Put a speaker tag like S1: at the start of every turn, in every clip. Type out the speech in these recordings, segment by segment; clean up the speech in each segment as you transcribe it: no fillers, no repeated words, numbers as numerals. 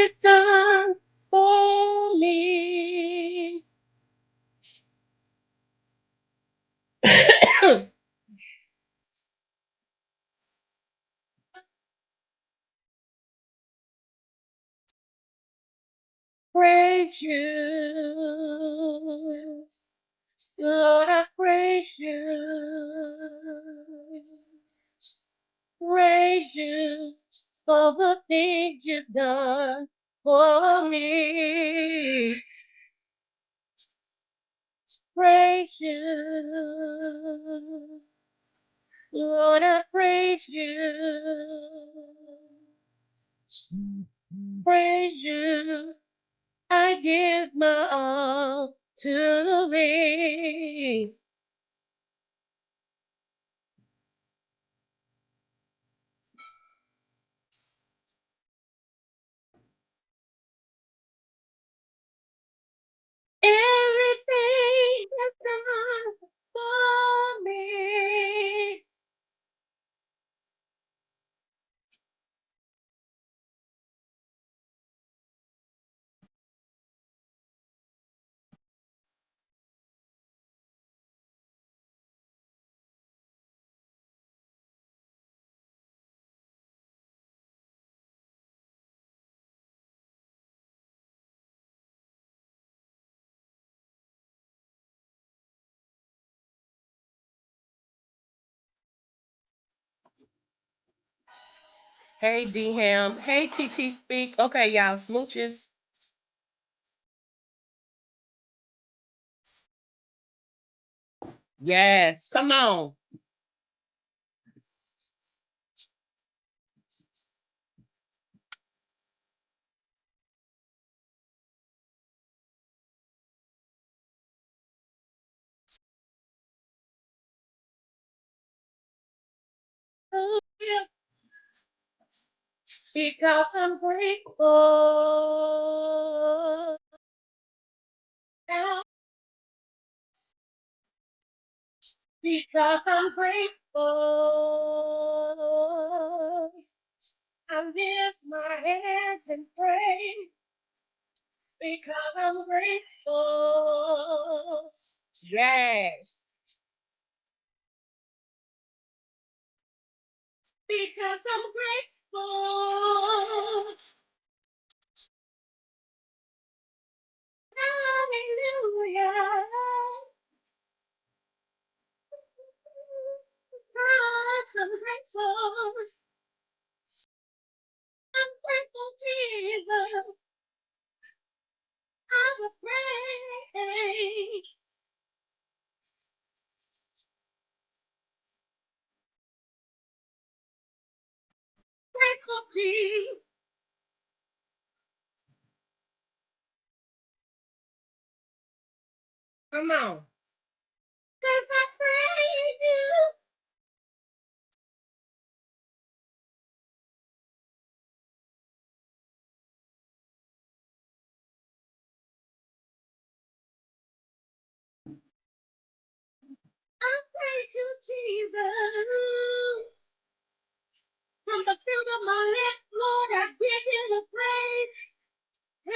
S1: you done for me. Praise you. Lord, I praise you. Praise you for the things you've done for me. Praise you. Lord, I praise you. Praise you. I give my all to thee. Everything you've done for me. Hey, D Ham. Hey, TT Speak. Okay, y'all, smooches. Yes, come on. Because I'm grateful. Because I'm grateful. I lift my hands and pray because I'm grateful. Yes. Because I'm grateful. Hallelujah. Because I'm grateful. I'm grateful, Jesus. I'm afraid. Grateful, Jesus. Come on. 'Cause I praise you. I praise you, Jesus. From the field of my lips, Lord, I give you the praise. Hey,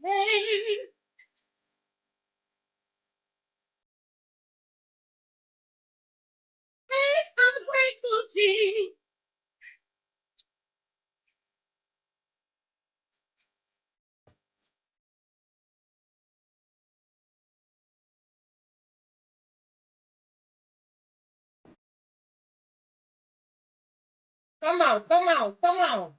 S1: hey, hey, I'm grateful, Jesus. Come on, come on, come on.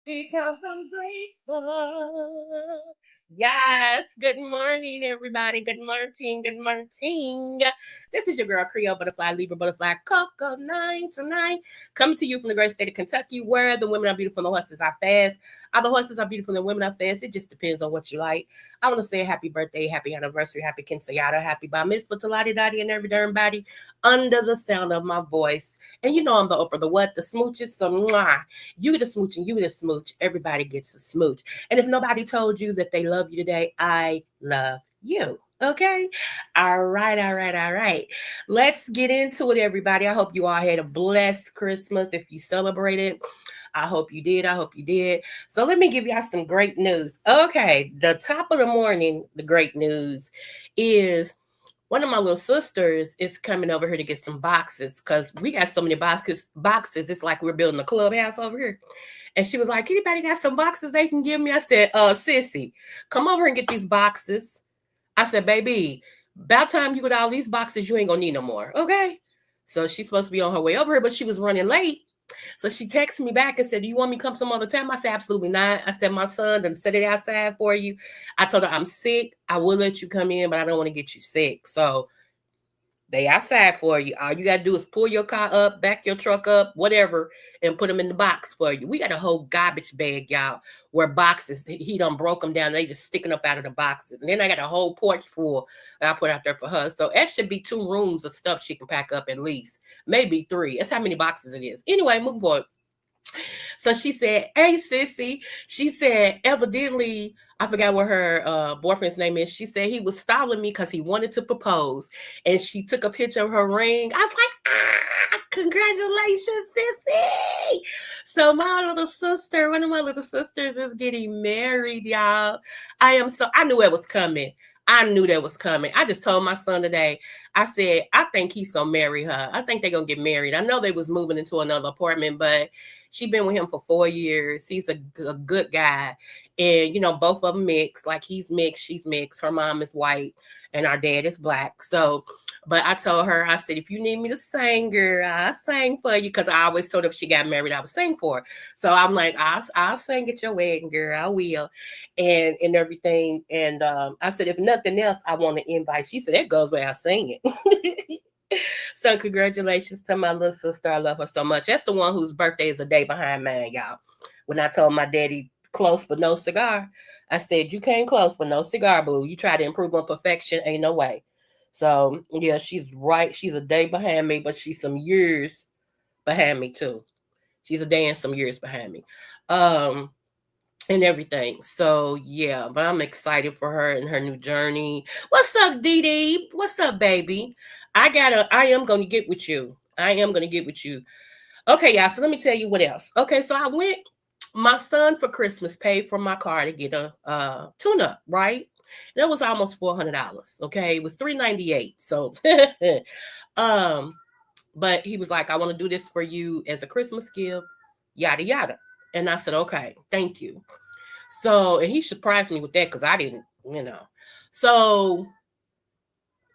S1: Because I'm grateful. Yes, good morning, everybody. Good morning, good morning. This is your girl, Creole Butterfly, Libra Butterfly, Coco 9 tonight. Coming to you from the great state of Kentucky, where the women are beautiful and the horses are fast. Other horses are beautiful and the women are fast. It just depends on what you like. I want to say happy birthday, happy anniversary, happy quinceañera, happy bar mitzvah to Lottie Dottie and every darn body under the sound of my voice. And you know I'm the Oprah, the what, the smooches. So, mwah, you get a smooch and you get a smooch. Everybody gets a smooch. And if nobody told you that they love you today, I love you. Okay? All right, all right, all right. Let's get into it, everybody. I hope you all had a blessed Christmas. If you celebrated, I hope you did. I hope you did. So let me give y'all some great news. Okay, the top of the morning, the great news is one of my little sisters is coming over here to get some boxes because we got so many boxes. It's like we're building a clubhouse over here. And she was like, anybody got some boxes they can give me? I said, sissy, come over and get these boxes. I said, baby, about time you get all these boxes, you ain't gonna need no more. Okay. So she's supposed to be on her way over here, but she was running late. So she texted me back and said, do you want me to come some other time? I said, absolutely not. I said, my son done set it outside for you. I told her I'm sick. I will let you come in, but I don't want to get you sick. So they outside for you. All you gotta do is pull your car up, back your truck up, whatever, and put them in the box for you. We got a whole garbage bag, y'all, where boxes he done broke them down. They just sticking up out of the boxes, and then I got a whole porch full that I put out there for her. So that should be 2 rooms of stuff she can pack up at least, maybe 3. That's how many boxes it is. Anyway, moving forward. So she said, hey, sissy. She said, evidently, I forgot what her boyfriend's name is. She said he was stalling me because he wanted to propose. And she took a picture of her ring. I was like, congratulations, sissy. So my little sister, one of my little sisters is getting married, y'all. I knew it was coming. I knew that was coming. I just told my son today, I said, I think he's going to marry her. I think they're going to get married. I know they was moving into another apartment, but she been with him for 4 years. He's a good guy. And, you know, both of them mixed. Like he's mixed, she's mixed. Her mom is white and our dad is black. So, but I told her, I said, if you need me to sing, girl, I'll sing for you. Because I always told her if she got married, I would sing for her. So I'm like, I'll sing at your wedding, girl. I will. And everything. And I said, if nothing else, I want to invite. She said, that goes without singing. So congratulations to my little sister. I love her so much. That's the one whose birthday is a day behind mine, y'all. When I told my daddy close but no cigar, I said, you came close but no cigar, boo. You try to improve on perfection, ain't no way. So yeah, she's right. She's a day behind me, but she's some years behind me too. She's a day and some years behind me. Um, and everything. So yeah, but I'm excited for her and her new journey. What's up, Dee Dee? What's up, baby? I am gonna get with you. I am gonna get with you. Okay, y'all. So let me tell you what else. Okay, so I went, my son for Christmas paid for my car to get a tune up, right? And it was almost $400. Okay, it was $398. So um, but he was like, I want to do this for you as a Christmas gift, yada yada. And I said, okay, thank you. So, and he surprised me with that because I didn't, you know. So,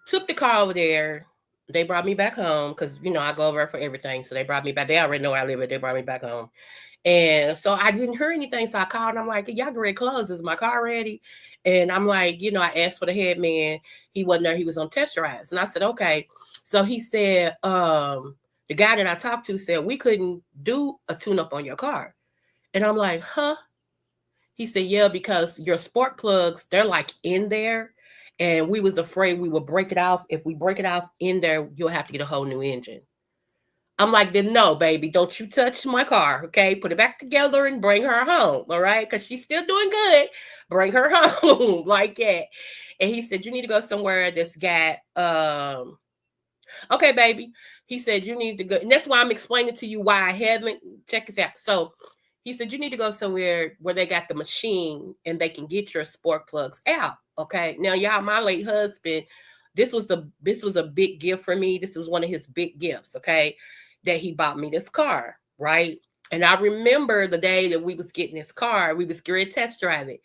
S1: took the car over there. They brought me back home because, you know, I go over for everything. So, they brought me back. They already know where I live, but they brought me back home. And so, I didn't hear anything. So, I called and I'm like, y'all get ready to close. Is my car ready? And I'm like, you know, I asked for the head man. He wasn't there. He was on test drives. And I said, okay. So, he said, the guy that I talked to said, we couldn't do a tune up on your car. And I'm like, huh? He said, yeah, because your spark plugs, they're like in there. And we was afraid we would break it off. If we break it off in there, you'll have to get a whole new engine. I'm like, then no, baby, don't you touch my car. Okay. Put it back together and bring her home. All right. Cause she's still doing good. Bring her home like that. And he said, you need to go somewhere that's got okay, baby. He said, you need to go. And that's why I'm explaining to you why I haven't. Check this out. So he said, you need to go somewhere where they got the machine and they can get your spark plugs out. Okay. Now, y'all, my late husband, this was a big gift for me. This was one of his big gifts. Okay. That he bought me this car. Right. And I remember the day that we was getting this car, we was going to test drive it.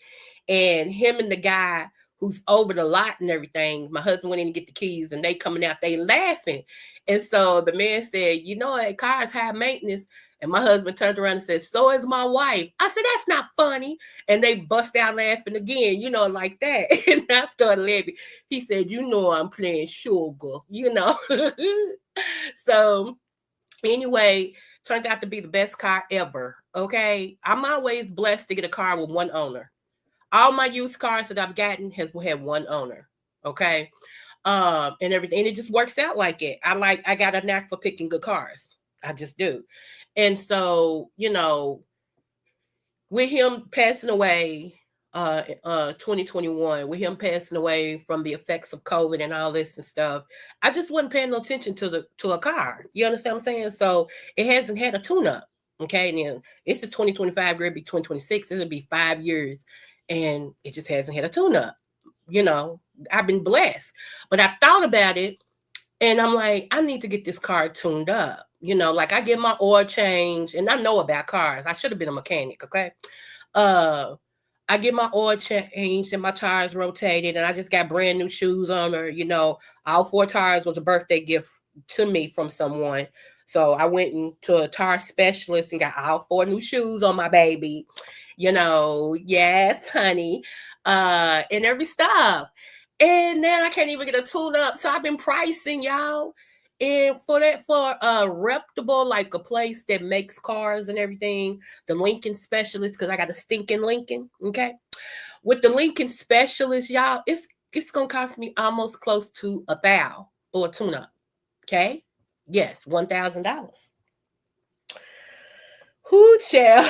S1: And him and the guy who's over the lot and everything, my husband went in to get the keys and they coming out, they laughing. And so the man said, you know, a car is high maintenance. And my husband turned around and said, so is my wife. I said, that's not funny. And they bust out laughing again, like that. And I started laughing. He said, I'm playing sugar, So anyway, turned out to be the best car ever. Okay. I'm always blessed to get a car with one owner. All my used cars that I've gotten has had one owner. Okay. And everything. And it just works out like it. I got a knack for picking good cars. I just do. And so, with him passing away, 2021, with him passing away from the effects of COVID and all this and stuff, I just wasn't paying no attention to a car. You understand what I'm saying? So it hasn't had a tune-up. Okay. And then it's 2025, it'll be 2026. It'll be 5 years. And it just hasn't had a tune-up. I've been blessed. But I thought about it and I'm like, I need to get this car tuned up. Like I get my oil change, and I know about cars. I should have been a mechanic, okay? I get my oil changed and my tires rotated, and I just got brand new shoes on her. All 4 tires was a birthday gift to me from someone. So I went into a tire specialist and got all 4 new shoes on my baby. Yes, honey. And every stuff. And then I can't even get a tune up. So I've been pricing, y'all. And for a reputable, like a place that makes cars and everything, the Lincoln specialist, because I got a stinking Lincoln, okay? With the Lincoln specialist, y'all, it's going to cost me almost close to $1,000 for a tune-up, okay? Yes, $1,000. Whoo, child.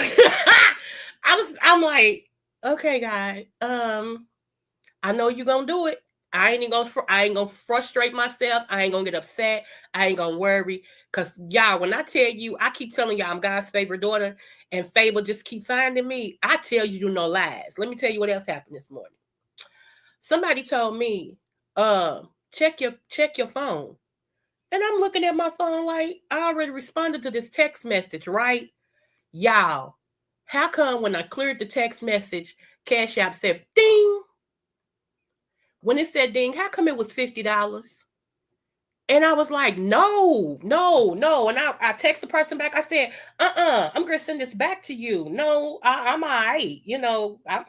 S1: I'm like, okay, guy, I know you're going to do it. I ain't gonna frustrate myself. I ain't gonna get upset. I ain't gonna worry. Cause y'all, when I tell you, I keep telling y'all I'm God's favorite daughter, and favor just keep finding me. I tell you no lies. Let me tell you what else happened this morning. Somebody told me, check your phone. And I'm looking at my phone like, I already responded to this text message, right? Y'all, how come when I cleared the text message, Cash App said ding? When it said ding, how come it was $50? And I was like, no. And I text the person back. I said, I'm going to send this back to you. No, I'm all right. I'm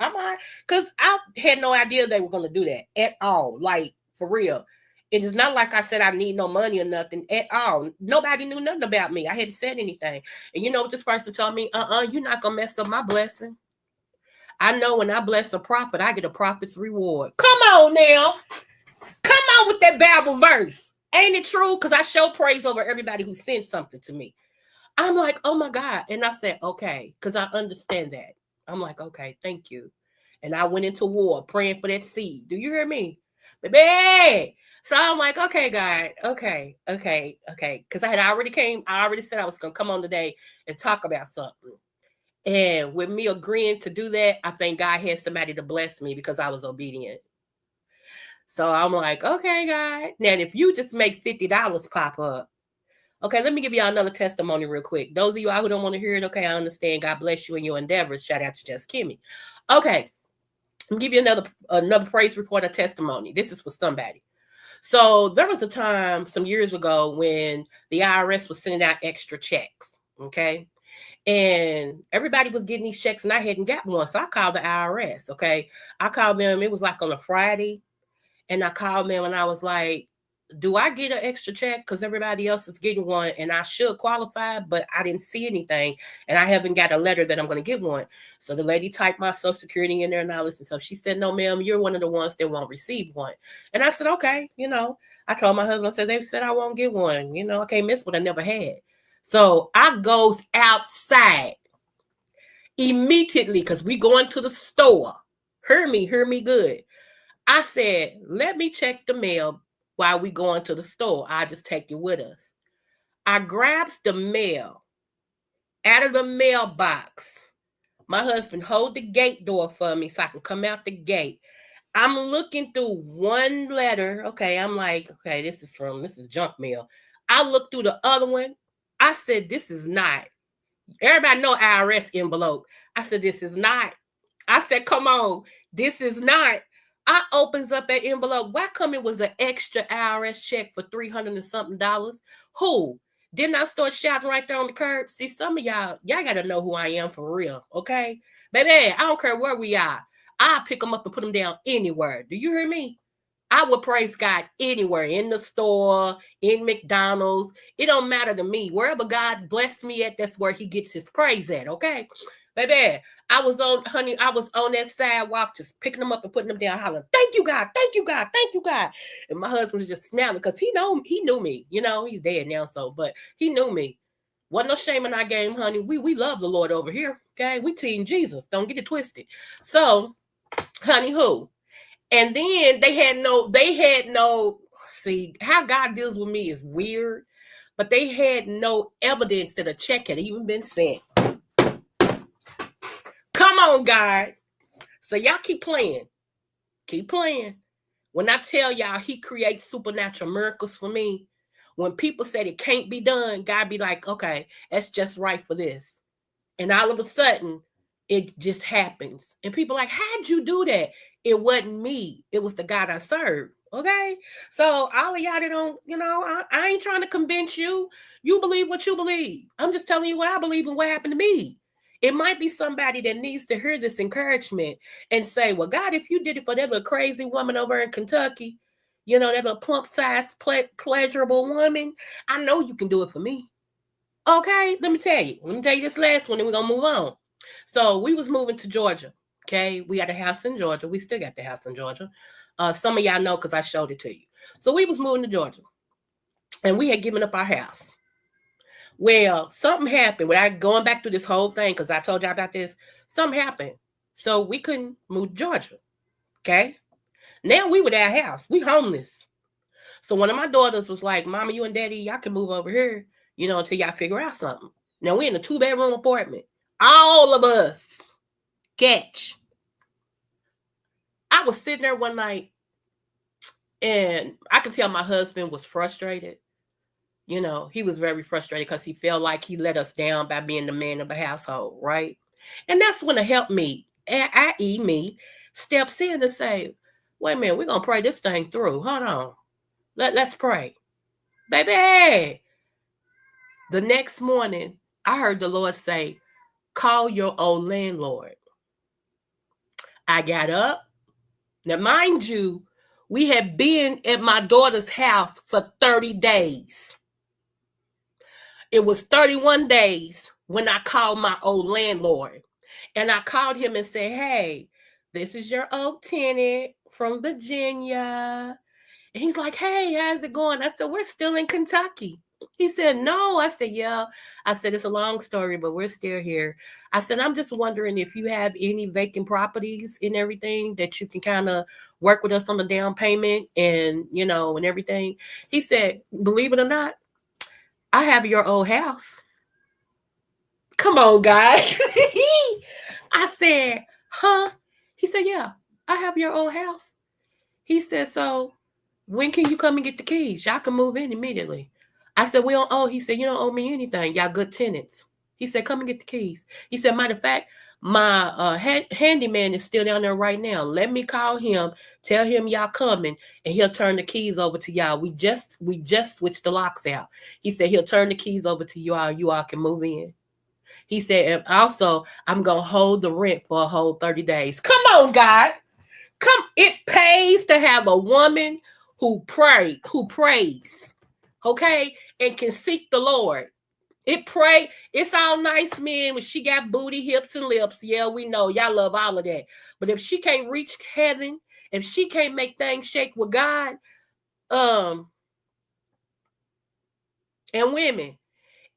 S1: all right. Because I had no idea they were going to do that at all. Like, for real. It is not like I said I need no money or nothing at all. Nobody knew nothing about me. I hadn't said anything. And you know what this person told me? You're not going to mess up my blessing. I know when I bless a prophet, I get a prophet's reward. Come on now. Come on with that Bible verse. Ain't it true? Because I show praise over everybody who sent something to me. I'm like, oh my God. And I said, okay, because I understand that. I'm like, okay, thank you. And I went into war praying for that seed. Do you hear me? Baby. So I'm like, okay, God, okay. Because I already said I was going to come on today and talk about something. And with me agreeing to do that, I think God had somebody to bless me because I was obedient. So I'm like, okay, God. Now, if you just make $50 pop up, okay, let me give y'all another testimony real quick. Those of you who don't want to hear it, okay, I understand. God bless you in your endeavors. Shout out to Just Kimmy. Okay, I'll give you another praise report or testimony. This is for somebody. So there was a time some years ago when the IRS was sending out extra checks, okay? And everybody was getting these checks and I hadn't got one. So I called the IRS, okay? I called them, it was like on a Friday. And I called them and I was like, do I get an extra check? Because everybody else is getting one and I should qualify, but I didn't see anything. And I haven't got a letter that I'm going to get one. So the lady typed my social security in there and all this and stuff. She said, no, ma'am, you're one of the ones that won't receive one. And I said, okay, I told my husband, I said, they said I won't get one. I can't miss what I never had. So I goes outside immediately because we going to the store. Hear me good. I said, let me check the mail while we going to the store. I'll just take you with us. I grabs the mail out of the mailbox. My husband hold the gate door for me so I can come out the gate. I'm looking through one letter. Okay, I'm like, okay, this is junk mail. I look through the other one. I said, this is not. Everybody know IRS envelope. I said, this is not. I said, come on, this is not. I opens up that envelope. Why come it was an extra IRS check for $300 and something? Who? Didn't I start shouting right there on the curb? See, some of y'all got to know who I am for real, okay? Baby, I don't care where we are. I'll pick them up and put them down anywhere. Do you hear me? I would praise God anywhere, in the store, in McDonald's. It don't matter to me. Wherever God bless me at, that's where he gets his praise at, okay? Baby, I was on that sidewalk just picking them up and putting them down, hollering, thank you, God, thank you, God, thank you, God. And my husband was just smiling because he knew me. He's dead now, but he knew me. Wasn't no shame in our game, honey. We love the Lord over here, okay? We team Jesus. Don't get it twisted. So, honey, who? And then they had no, see, how God deals with me is weird, but they had no evidence that a check had even been sent. Come on, God. So y'all keep playing. Keep playing. When I tell y'all he creates supernatural miracles for me, when people said it can't be done, God be like, okay, that's just right for this. And all of a sudden, it just happens. And people are like, how'd you do that? It wasn't me. It was the God I served. Okay? So all of y'all that don't, I ain't trying to convince you. You believe what you believe. I'm just telling you what I believe and what happened to me. It might be somebody that needs to hear this encouragement and say, well, God, if you did it for that little crazy woman over in Kentucky, that little plump-sized, pleasurable woman, I know you can do it for me. Okay, let me tell you this last one, and we're gonna move on. So we was moving to Georgia. Okay, we had a house in Georgia. We still got the house in Georgia. Some of y'all know because I showed it to you. So we was moving to Georgia, and we had given up our house. Well, something happened. Without going back through this whole thing, because I told y'all about this, something happened. So we couldn't move to Georgia. Okay, now we were at our house. We homeless. So one of my daughters was like, Mama, you and Daddy, y'all can move over here, until y'all figure out something. Now we're in a 2-bedroom apartment. All of us. Catch. I was sitting there one night, and I could tell my husband was frustrated. He was very frustrated because he felt like he let us down by being the man of the household, right? And that's when the help me, i.e. me, steps in and say, wait a minute, we're going to pray this thing through. Hold on. Let's pray. Baby. The next morning, I heard the Lord say, call your old landlord. I got up. Now, mind you, we had been at my daughter's house for 30 days. It was 31 days when I called my old landlord. And I called him and said, hey, this is your old tenant from Virginia. And he's like, hey, how's it going? I said, we're still in Kentucky. He said, no. I said, yeah. I said, it's a long story, but we're still here. I said, I'm just wondering if you have any vacant properties and everything that you can kind of work with us on the down payment and, and everything. He said, believe it or not, I have your old house. Come on, guy. I said, huh? He said, yeah, I have your old house. He said, so when can you come and get the keys? Y'all can move in immediately. I said, we don't owe. He said, you don't owe me anything. Y'all good tenants. He said, come and get the keys. He said, matter of fact, my handyman is still down there right now. Let me call him, tell him y'all coming, and he'll turn the keys over to y'all. We just switched the locks out. He said he'll turn the keys over to you all. You all can move in. He said, and also, I'm going to hold the rent for a whole 30 days. Come on, God. It pays to have a woman who prays, okay, and can seek the Lord. It's all nice, men, when she got booty, hips, and lips. Yeah, we know. Y'all love all of that. But if she can't reach heaven, if she can't make things shake with God, and women,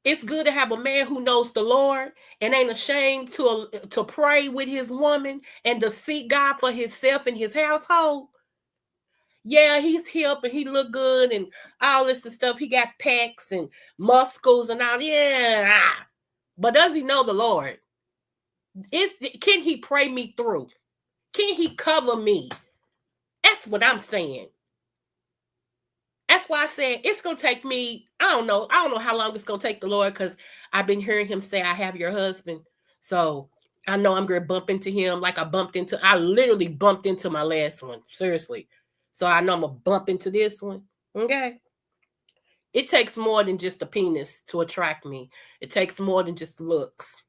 S1: it's good to have a man who knows the Lord and ain't ashamed to pray with his woman and to seek God for himself and his household. Yeah, he's hip and he look good and all this and stuff. He got pecs and muscles and all. Yeah. But does he know the Lord? Can he pray me through? Can he cover me? That's what I'm saying. That's why I said it's going to take me, I don't know how long it's going to take the Lord, because I've been hearing him say, I have your husband. So I know I'm going to bump into him like I literally bumped into my last one. Seriously. So I know I'm going to bump into this one. Okay. It takes more than just a penis to attract me. It takes more than just looks.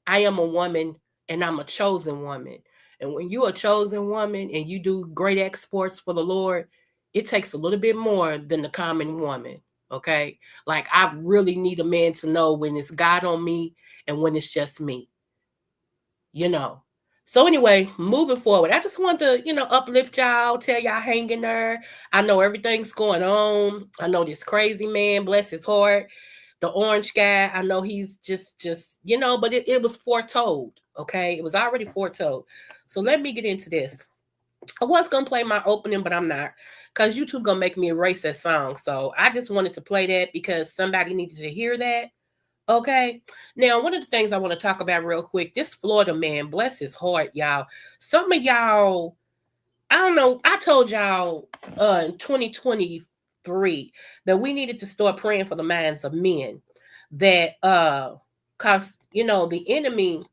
S1: I am a woman and I'm a chosen woman. And when you're a chosen woman and you do great exploits for the Lord, it takes a little bit more than the common woman. Okay. Like I really need a man to know when it's God on me and when it's just me, you know. So anyway, moving forward, I just want to, uplift y'all, tell y'all hang in there. I know everything's going on. I know this crazy man, bless his heart, the orange guy. I know he's just, but it was foretold. Okay. It was already foretold. So let me get into this. I was gonna play my opening, but I'm not. Cause YouTube gonna make me erase that song. So I just wanted to play that because somebody needed to hear that. Okay. Now, one of the things I want to talk about real quick, this Florida man, bless his heart, y'all. Some of y'all, I don't know, I told y'all in 2023 that we needed to start praying for the minds of men. That cause the enemy,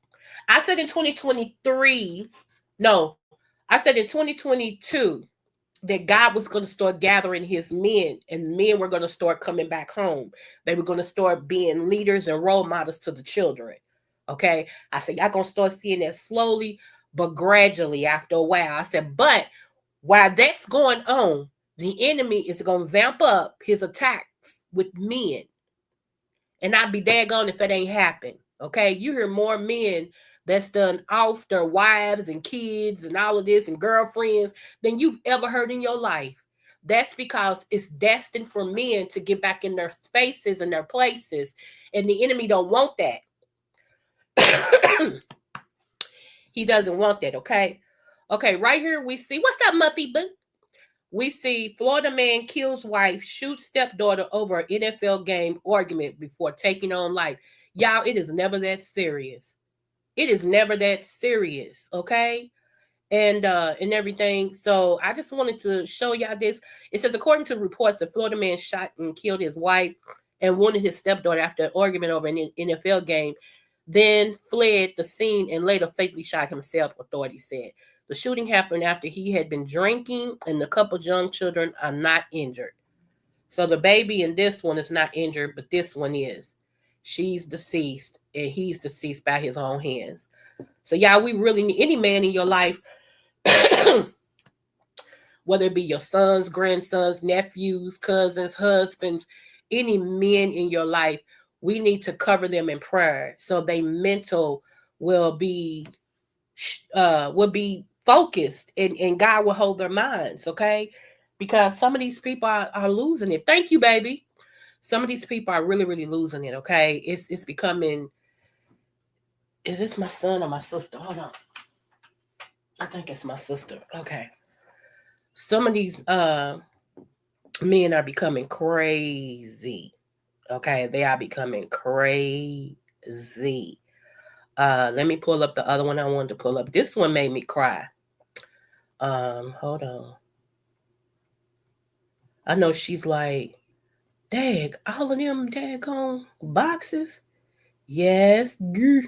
S1: I said in 2023, no, I said in 2022 that God was going to start gathering his men and men were going to start coming back home. They were going to start being leaders and role models to the children. Okay. I said, y'all going to start seeing that slowly, but gradually after a while. I said, but while that's going on, the enemy is going to vamp up his attacks with men. And I'd be daggone if it ain't happened. Okay. You hear more men that's done off their wives and kids and all of this and girlfriends than you've ever heard in your life. That's because it's destined for men to get back in their spaces and their places. And the enemy don't want that. He doesn't want that, okay? Okay, right here we see, what's up, Muffy Boo? We see Florida man kills wife, shoots stepdaughter over an NFL game argument before taking on life. Y'all, it is never that serious. It is never that serious, okay? And everything. So I just wanted to show y'all this. It says, according to reports, the Florida man shot and killed his wife and wounded his stepdaughter after an argument over an NFL game, then fled the scene and later fatally shot himself, authorities said. The shooting happened after he had been drinking, and the couple's young children are not injured. So the baby in this one is not injured, but this one is. She's deceased, and he's deceased by his own hands. So, y'all, we really need any man in your life, whether it be your sons, grandsons, nephews, cousins, husbands, any men in your life, we need to cover them in prayer so they mental will be focused and God will hold their minds, okay? Because some of these people are losing it. Thank you, baby. Some of these people are really, really losing it, okay? It's becoming, is this my son or my sister? Hold on. I think it's my sister. Okay. Some of these men are becoming crazy. Okay, they are becoming crazy. Let me pull up the other one I wanted to pull up. This one made me cry. Hold on. I know she's like, dag, all of them daggone boxes. Yes, girl.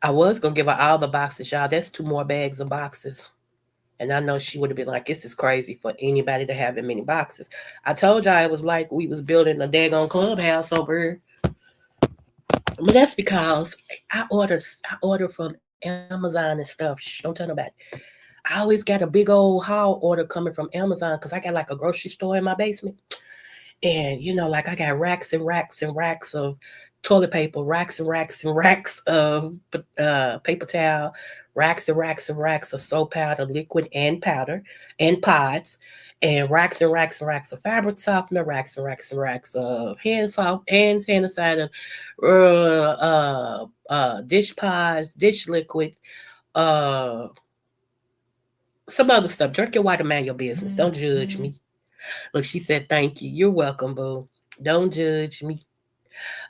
S1: I was gonna give her all the boxes, y'all. That's 2 more bags of boxes. And I know she would have been like, this is crazy for anybody to have that many boxes. I told y'all it was like we was building a daggone clubhouse over here. But that's because I order from Amazon and stuff. Shh, don't tell nobody. I always got a big old haul order coming from Amazon because I got like a grocery store in my basement. And, like I got racks and racks and racks of toilet paper, racks and racks and racks of paper towel, racks and racks and racks of soap powder, liquid and powder, and pods, and racks and racks and racks of fabric softener, racks and racks and racks of hand sanitizer, dish pods, dish liquid, uh, some other stuff. Drink your water, mind your business. Don't judge me. Look, she said, thank you. You're welcome, boo. Don't judge me.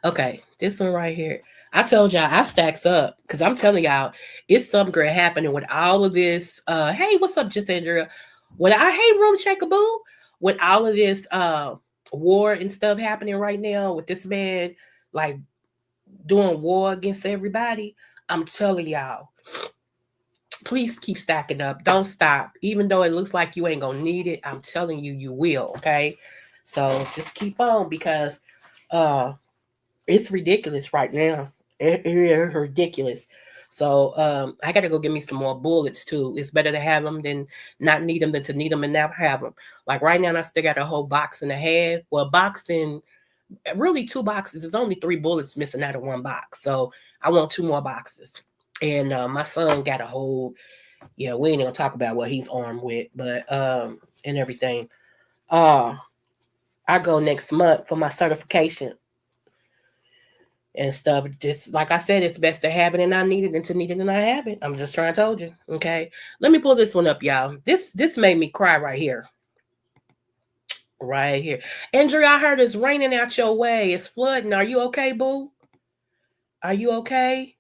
S1: Okay, this one right here. I told y'all I stacks up because I'm telling y'all it's something great happening with all of this. Hey, what's up, Jessandra? Hey, room shaker boo. With all of this war and stuff happening right now with this man like doing war against everybody, I'm telling y'all, please keep stacking up. Don't stop. Even though it looks like you ain't gonna need it, I'm telling you, you will. Okay. So just keep on because uh it's ridiculous right now. It is ridiculous. So I gotta go get me some more bullets too. It's better to have them than not need them than to need them and not have them. Like right now, I still got a whole box and a half. Well, boxing really two boxes. There's only three bullets missing out of one box. So I want two more boxes. And my son got a whole. Yeah, we ain't gonna talk about what he's armed with, but and everything. Uh, I go next month for my certification and stuff. Just like I said, it's best to have it and not need it than to need it and not have it. I'm just trying to told you. Okay. Let me pull this one up, y'all. This made me cry right here. Right here. Andrew, I heard it's raining out your way. It's flooding. Are you okay, boo? Are you okay?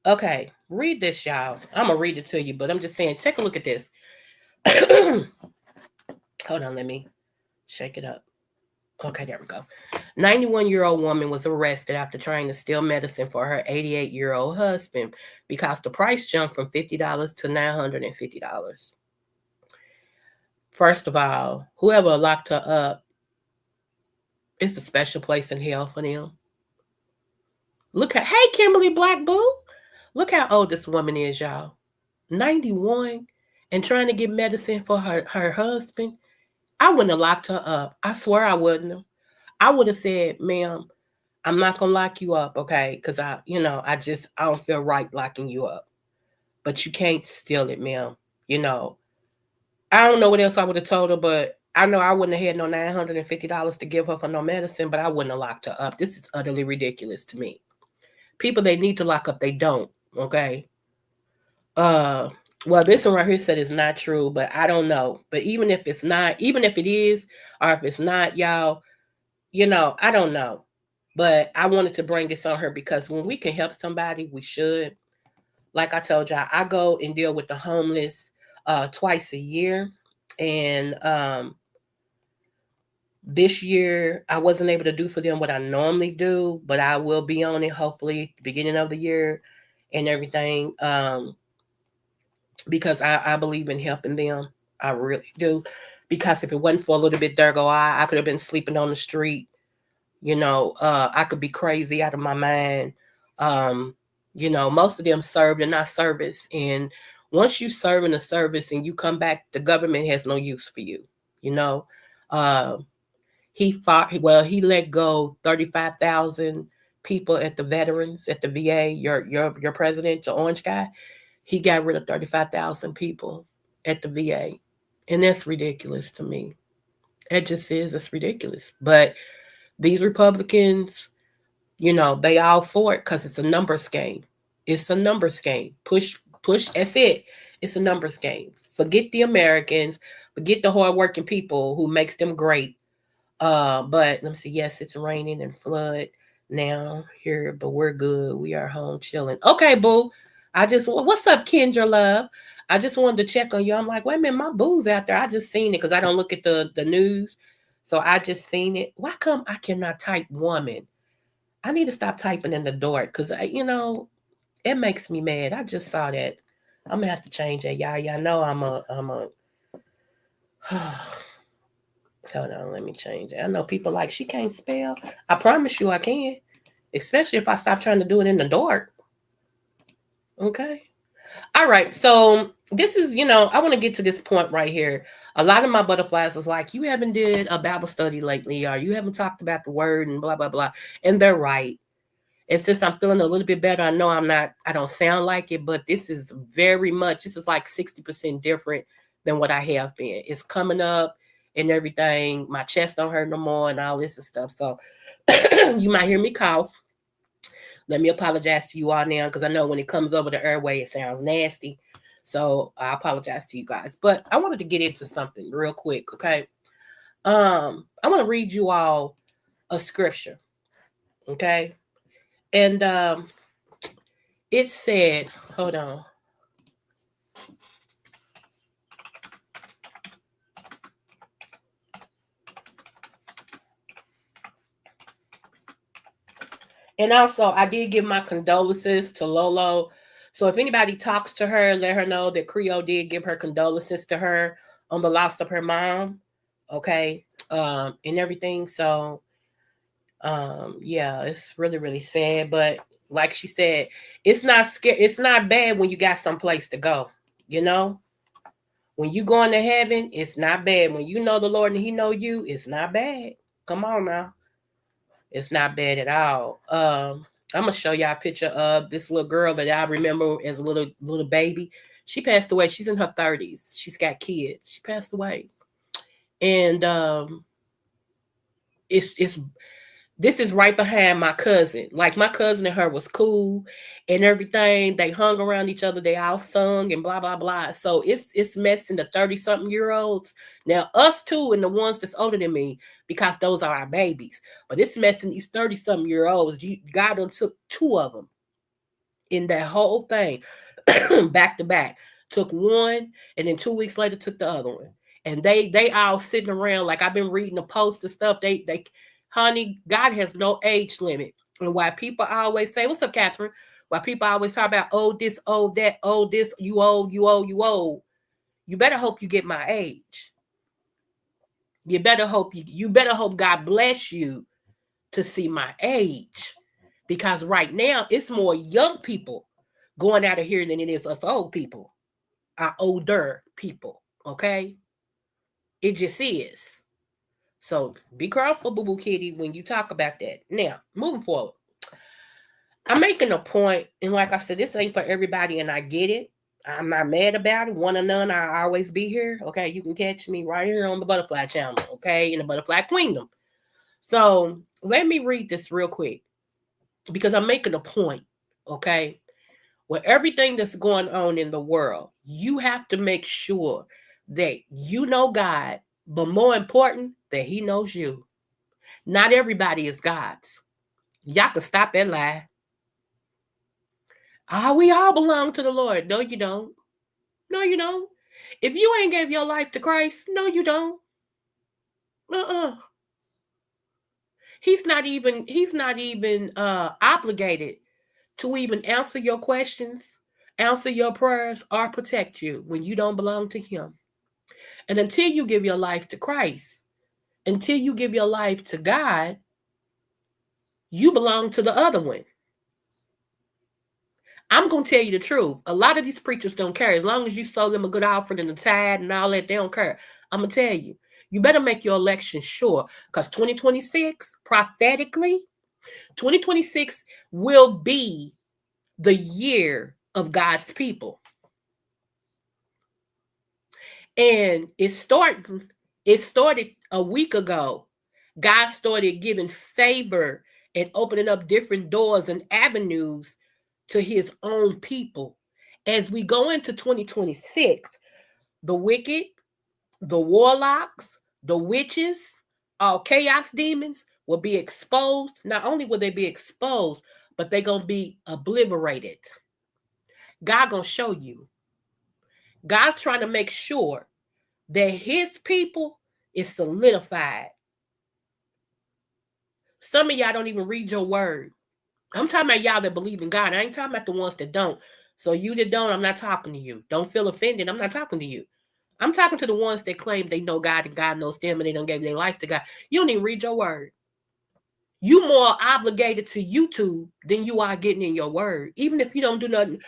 S1: Okay. Read this, y'all. I'm gonna read it to you, but I'm just saying, take a look at this. Hold on, let me shake it up. Okay, there we go. 91-year-old woman was arrested after trying to steal medicine for her 88-year-old husband because the price jumped from $50 to $950. First of all, whoever locked her up, it's a special place in hell for them. Look at, hey, Kimberly Black Boo. Look how old this woman is, y'all. 91 and trying to get medicine for her husband. I wouldn't have locked her up. I swear I wouldn't have. I would have said, ma'am, I'm not gonna lock you up, okay? Because I don't feel right locking you up. But you can't steal it, ma'am. You know, I don't know what else I would have told her, but I know I wouldn't have had no $950 to give her for no medicine, but I wouldn't have locked her up. This is utterly ridiculous to me. People they need to lock up, they don't. Okay. Uh well, this one right here said it's not true, but I don't know. But even if it's not, even if it is, or if it's not, y'all, I don't know. But I wanted to bring this on her because when we can help somebody, we should. Like I told y'all, I go and deal with the homeless twice a year. And this year I wasn't able to do for them what I normally do, but I will be on it hopefully beginning of the year and everything. Because I believe in helping them. I really do. Because if it wasn't for a little bit, there go I could have been sleeping on the street. I could be crazy out of my mind. Um, most of them served in our service. And once you serve in a service and you come back, the government has no use for you. You know, uh, he let go 35,000 people at the veterans at the VA. Your president, your orange guy, he got rid of 35,000 people at the VA. And that's ridiculous to me. It just is, it's ridiculous. But these Republicans, they all for it because it's a numbers game. It's a numbers game. Push, that's it. It's a numbers game. Forget the Americans, forget the hardworking people who makes them great. But let me see. Yes, it's raining and flood now here, but we're good. We are home chilling. Okay, boo. What's up, Kendra Love? I just wanted to check on you. I'm like, wait a minute, my boo's out there. I just seen it because I don't look at the news. So I just seen it. Why come I cannot type woman? I need to stop typing in the dark because it makes me mad. I just saw that. I'm gonna have to change that. Y'all know I'm a hold on, let me change it. I know people like she can't spell. I promise you I can. Especially if I stop trying to do it in the dark. Okay. All right. So this is, I want to get to this point right here. A lot of my butterflies was like, you haven't did a Bible study lately, or you haven't talked about the word and blah, blah, blah. And they're right. And since I'm feeling a little bit better, I know I don't sound like it, but this is this is like 60% different than what I have been. It's coming up and everything. My chest don't hurt no more and all this and stuff. So you might hear me cough. Let me apologize to you all now because I know when it comes over the airway, it sounds nasty. So I apologize to you guys. But I wanted to get into something real quick, okay? I want to read you all a scripture, okay? And it said, hold on. And also, I did give my condolences to Lolo. So if anybody talks to her, let her know that Creole did give her condolences to her on the loss of her mom. okay, and everything. So, yeah, it's really, really sad. But like she said, it's not scary. It's not bad when you got someplace to go. You know, when you going to heaven, it's not bad. When you know the Lord and He know you, it's not bad. Come on now, it's not bad at all. I'm gonna show y'all a picture of this little girl that I remember as a little baby. She passed away. She's in her 30s. She's got kids. She passed away, and it's this is right behind my cousin. Like my cousin and her was cool and everything. They hung around each other. They all sung and blah blah blah. So it's messing the 30-something-year-olds. Now us too and the ones that's older than me, because those are our babies. But it's messing these 30-something-year-olds. God done took two of them in that whole thing, back to back. Took one, and then 2 weeks later took the other one. And they all sitting around, like I've been reading the posts and stuff. They honey, God has no age limit. And why people always say, "What's up, Catherine?" Why people always talk about, "Oh this, oh that, oh this, you old, you old, you old." You better hope you get my age. You better hope God bless you to see my age. Because right now it's more young people going out of here than it is us old people, our older people. Okay, it just is. So be careful, boo boo kitty, when you talk about that. Now, moving forward, I'm making a point, and like I said, this ain't for everybody, and I get it. I'm not mad about it. One or none, I always be here. Okay, you can catch me right here on the Butterfly Channel. Okay, in the Butterfly Kingdom. So let me read this real quick because I'm making a point. Okay, with everything that's going on in the world, you have to make sure that you know God, but more important, that He knows you. Not everybody is God's. Y'all can stop that lie. We all belong to the Lord. No, you don't. No, you don't. If you ain't gave your life to Christ, no, you don't. Uh-uh. He's not even obligated to even answer your questions, answer your prayers, or protect you when you don't belong to Him. And until you give your life to Christ, until you give your life to God, you belong to the other one. I'm going to tell you the truth. A lot of these preachers don't care. As long as you sow them a good offering and the tithe and all that, they don't care. I'm going to tell you, you better make your election sure, because 2026, prophetically, 2026 will be the year of God's people. And it started a week ago. God started giving favor and opening up different doors and avenues to His own people. As we go into 2026, the wicked, the warlocks, the witches, all chaos demons will be exposed. Not only will they be exposed, but they're going to be obliterated. God going to show you. God's trying to make sure that His people is solidified. Some of y'all don't even read your word. I'm talking about y'all that believe in God. I ain't talking about the ones that don't. So you that don't, I'm not talking to you. Don't feel offended. I'm not talking to you. I'm talking to the ones that claim they know God and God knows them and they don't give their life to God. You don't even read your word. You more obligated to YouTube than you are getting in your word. Even if you don't do nothing,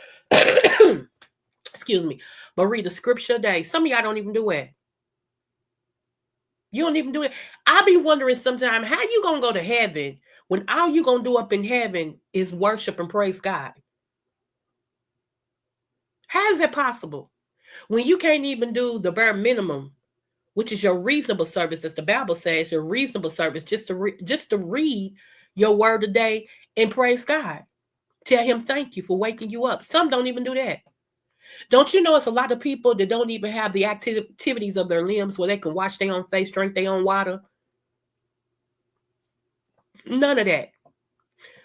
S1: excuse me, but read the scripture a day. Some of y'all don't even do it. You don't even do it. I be wondering sometimes, how you going to go to heaven when all you going to do up in heaven is worship and praise God? How is that possible? When you can't even do the bare minimum, which is your reasonable service, as the Bible says, your reasonable service, just to read your word a day and praise God. Tell Him thank you for waking you up. Some don't even do that. Don't you know it's a lot of people that don't even have the activities of their limbs where they can wash their own face, drink their own water? None of that.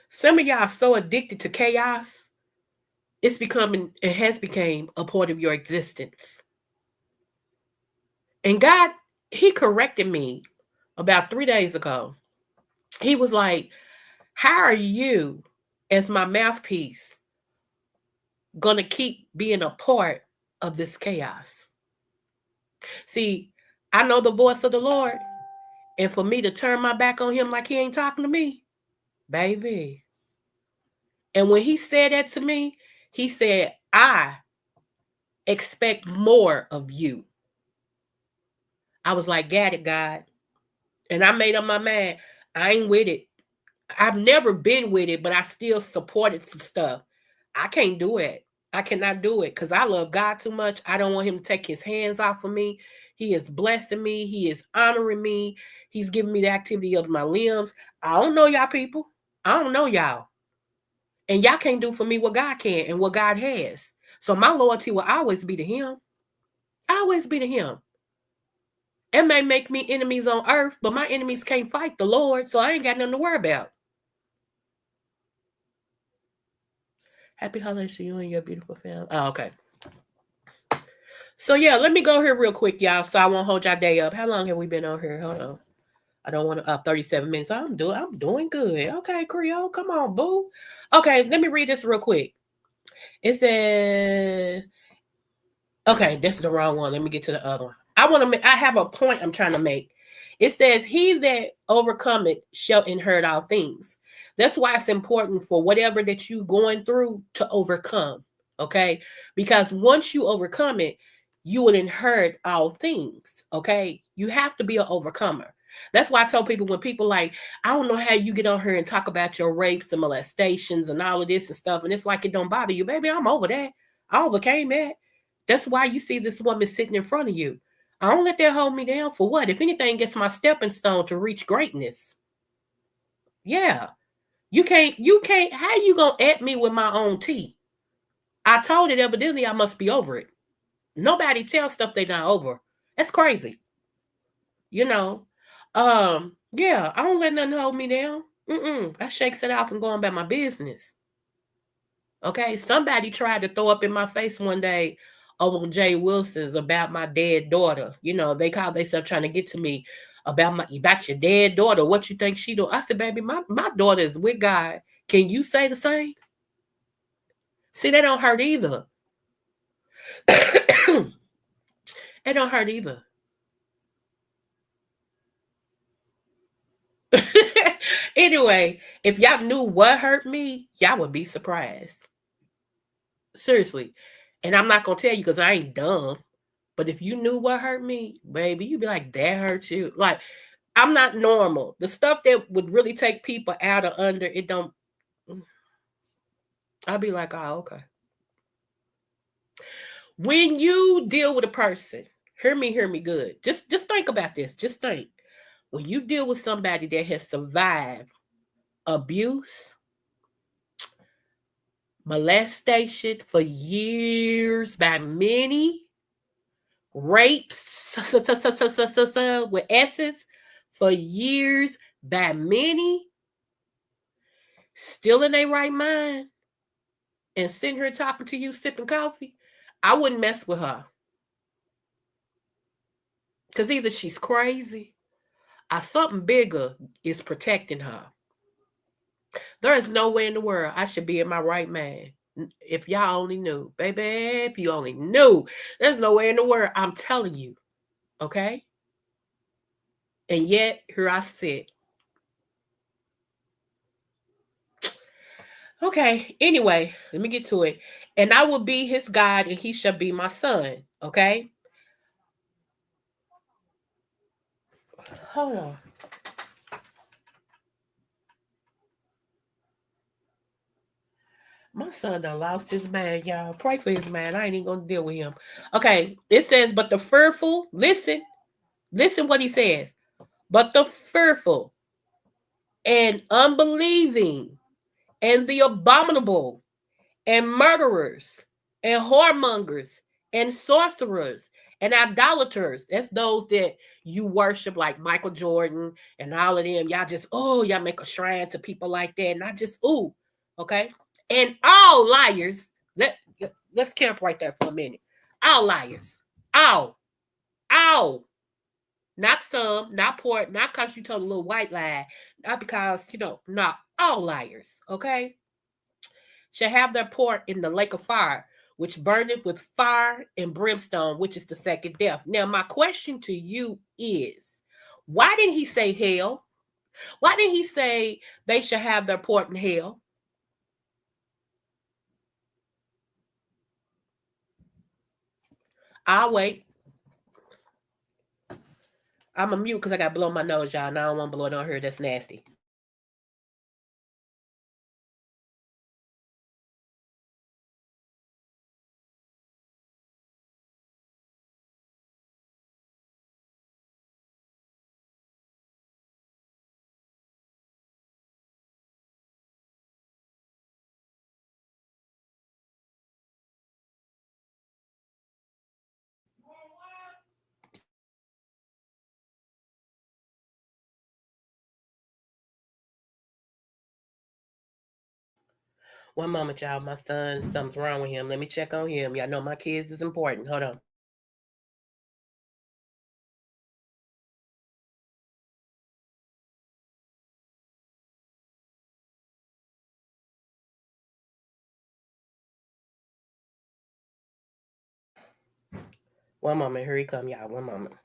S1: Some of y'all are so addicted to chaos, it has become a part of your existence. And God, He corrected me about 3 days ago. He was like, how are you, as my mouthpiece, gonna keep being a part of this chaos? See, I know the voice of the Lord. And for me to turn my back on him like he ain't talking to me, baby. And when he said that to me, he said, I expect more of you. I was like, got it, God. And I made up my mind. I ain't with it. I've never been with it, but I still supported some stuff. I can't do it. I cannot do it because I love God too much. I don't want him to take his hands off of me. He is blessing me. He is honoring me. He's giving me the activity of my limbs. I don't know y'all people. I don't know y'all. And y'all can't do for me what God can and what God has. So my loyalty will always be to him. Always be to him. It may make me enemies on earth, but my enemies can't fight the Lord, so I ain't got nothing to worry about. Happy holidays to you and your beautiful family. Oh, okay. So yeah, let me go here real quick, y'all, so I won't hold y'all day up. How long have we been on here? Hold on. I don't want to 37 minutes. I'm doing good. Okay, Creole, come on, boo. Okay, let me read this real quick. It says, okay, this is the wrong one. Let me get to the other one. I have a point I'm trying to make. It says, he that overcometh shall inherit all things. That's why it's important for whatever that you're going through to overcome. Okay. Because once you overcome it, you will inherit all things. Okay. You have to be an overcomer. That's why I tell people when people like, I don't know how you get on here and talk about your rapes and molestations and all of this and stuff. And it's like, it don't bother you, baby. I'm over that. I overcame that. That's why you see this woman sitting in front of you. I don't let that hold me down for what? If anything, gets my stepping stone to reach greatness. Yeah. You can't, how you gonna at me with my own tea? I told it evidently I must be over it. Nobody tells stuff they not over. That's crazy. You know. Yeah, I don't let nothing hold me down. I shakes it off and go on about my business. Okay. Somebody tried to throw up in my face one day over Jay Wilson's about my dead daughter. You know, they called themselves trying to get to me about your dead daughter. What you think she do? I said, baby, my daughter is with God. Can you say the same? See, that don't hurt either. It don't hurt either. Anyway, if y'all knew what hurt me, y'all would be surprised. Seriously. And I'm not going to tell you because I ain't dumb. But if you knew what hurt me, baby, you'd be like, that hurt you. Like, I'm not normal. The stuff that would really take people out or under, it don't. I'll be like, oh, okay. When you deal with a person, hear me good. Just think about this. Just think. When you deal with somebody that has survived abuse, molestation for years by many, rapes with S's for years by many, still in their right mind, and sitting here talking to you, sipping coffee, I wouldn't mess with her. Because either she's crazy or something bigger is protecting her. There is no way in the world I should be in my right mind. If y'all only knew, baby, if you only knew, there's no way in the world. I'm telling you, okay? And yet, here I sit. Okay, anyway, let me get to it. And I will be his God, and he shall be my son, okay? Hold on. My son done lost his mind, y'all. Pray for his mind. I ain't even gonna deal with him. Okay, it says, but the fearful, listen what he says. But the fearful and unbelieving and the abominable and murderers and whoremongers and sorcerers and idolaters. That's those that you worship, like Michael Jordan and all of them. Y'all just, y'all make a shrine to people like that. And I just, okay. And all liars. Let's camp right there for a minute. All liars. All. Not some, not poor, not because you told a little white lie, not because, not all liars, okay? Shall have their part in the lake of fire, which burneth with fire and brimstone, which is the second death. Now, my question to you is, why didn't he say hell? Why didn't he say they shall have their part in hell? I'll wait. I'm a mute because I got to blow my nose, y'all. Now I don't want to blow it on her. That's nasty. One moment, y'all. My son, something's wrong with him. Let me check on him. Y'all know my kids is important. Hold on. One moment. Here he come, y'all. One moment.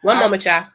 S1: One moment, y'all.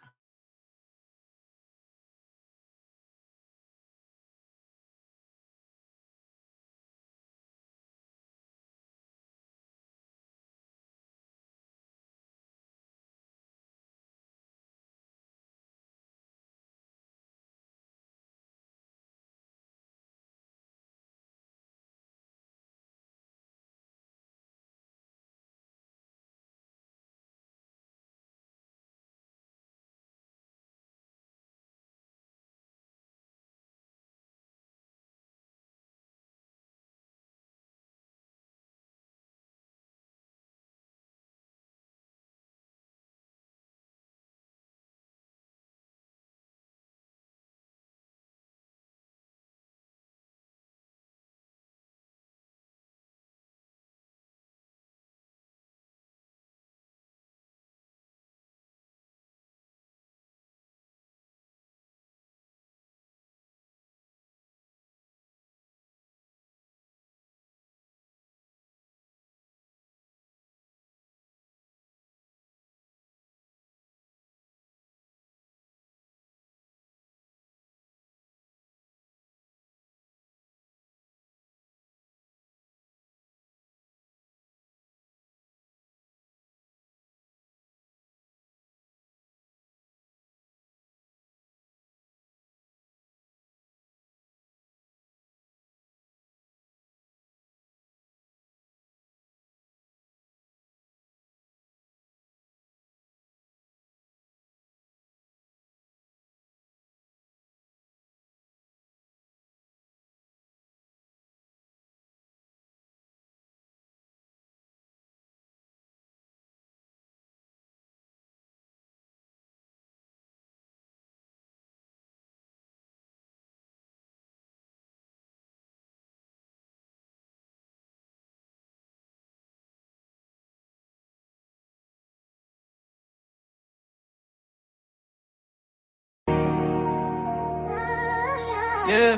S2: Yeah.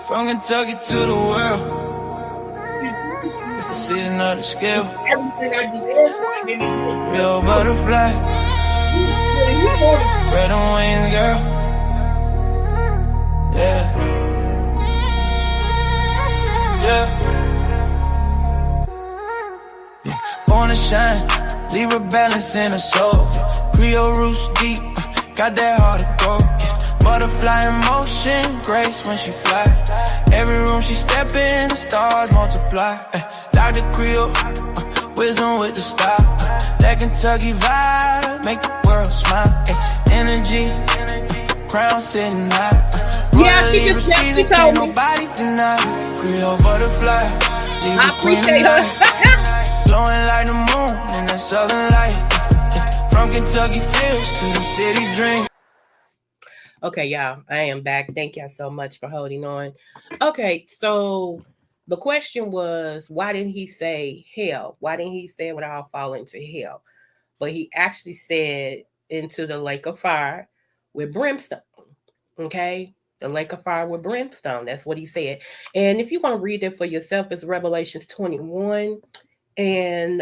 S2: From Kentucky to the world. It's the season of the scale. Real butterfly. Spread them wings, girl. Yeah. Yeah. Born to shine. Libra balance in the soul. Creole roots deep. Got that heart of gold. butterfly in motion, grace when she fly. Every room she step in, the stars multiply. Dr.Creole, wisdom with the style. That Kentucky vibe, make the world smile. Energy, crown sitting high.
S1: Yeah, she just left. She told
S2: Can't
S1: me.
S2: nobody deny. Creole butterfly,
S1: I appreciate her.
S2: glowing like the moon in that southern light. From Kentucky fields to the city dream.
S1: Okay, y'all, I am back. Thank y'all so much for holding on. Okay, so the question was, why didn't he say hell? Why didn't he say it would all fall into hell? But he actually said into the lake of fire with brimstone. Okay, the lake of fire with brimstone. That's what he said. And if you want to read it for yourself, it's Revelations 21 and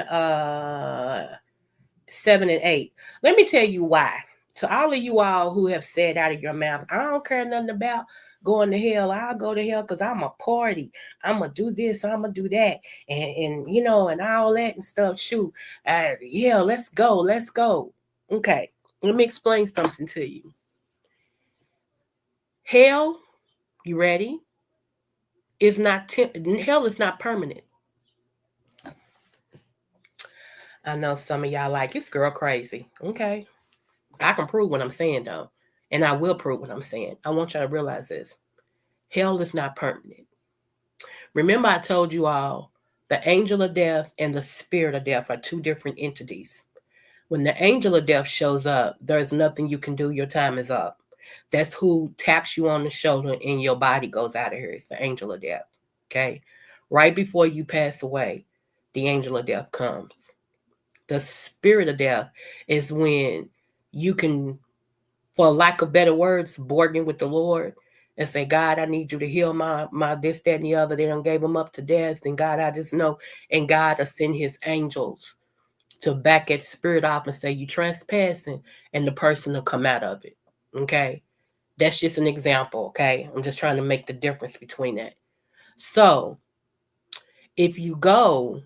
S1: 7 and 8. Let me tell you why. To all of you all who have said out of your mouth, I don't care nothing about going to hell. I'll go to hell because I'm a party. I'm going to do this. I'm going to do that. And, you know, and all that and stuff. Shoot. Yeah, let's go. Let's go. Okay. Let me explain something to you. Hell, you ready? Is not hell is not permanent. I know some of y'all like, this girl crazy. Okay. I can prove what I'm saying, though. And I will prove what I'm saying. I want y'all to realize this. Hell is not permanent. Remember, I told you all the angel of death and the spirit of death are two different entities. When the angel of death shows up, there's nothing you can do. Your time is up. That's who taps you on the shoulder and your body goes out of here. It's the angel of death. Okay? Right before you pass away, the angel of death comes. The spirit of death is when you can, for lack of better words, bargain with the Lord and say, God, I need you to heal my this, that, and the other. They done gave them up to death. And God, I just know. And God will send his angels to back that spirit off and say, you trespassing, and the person will come out of it. Okay? That's just an example, okay? I'm just trying to make the difference between that. So, if you go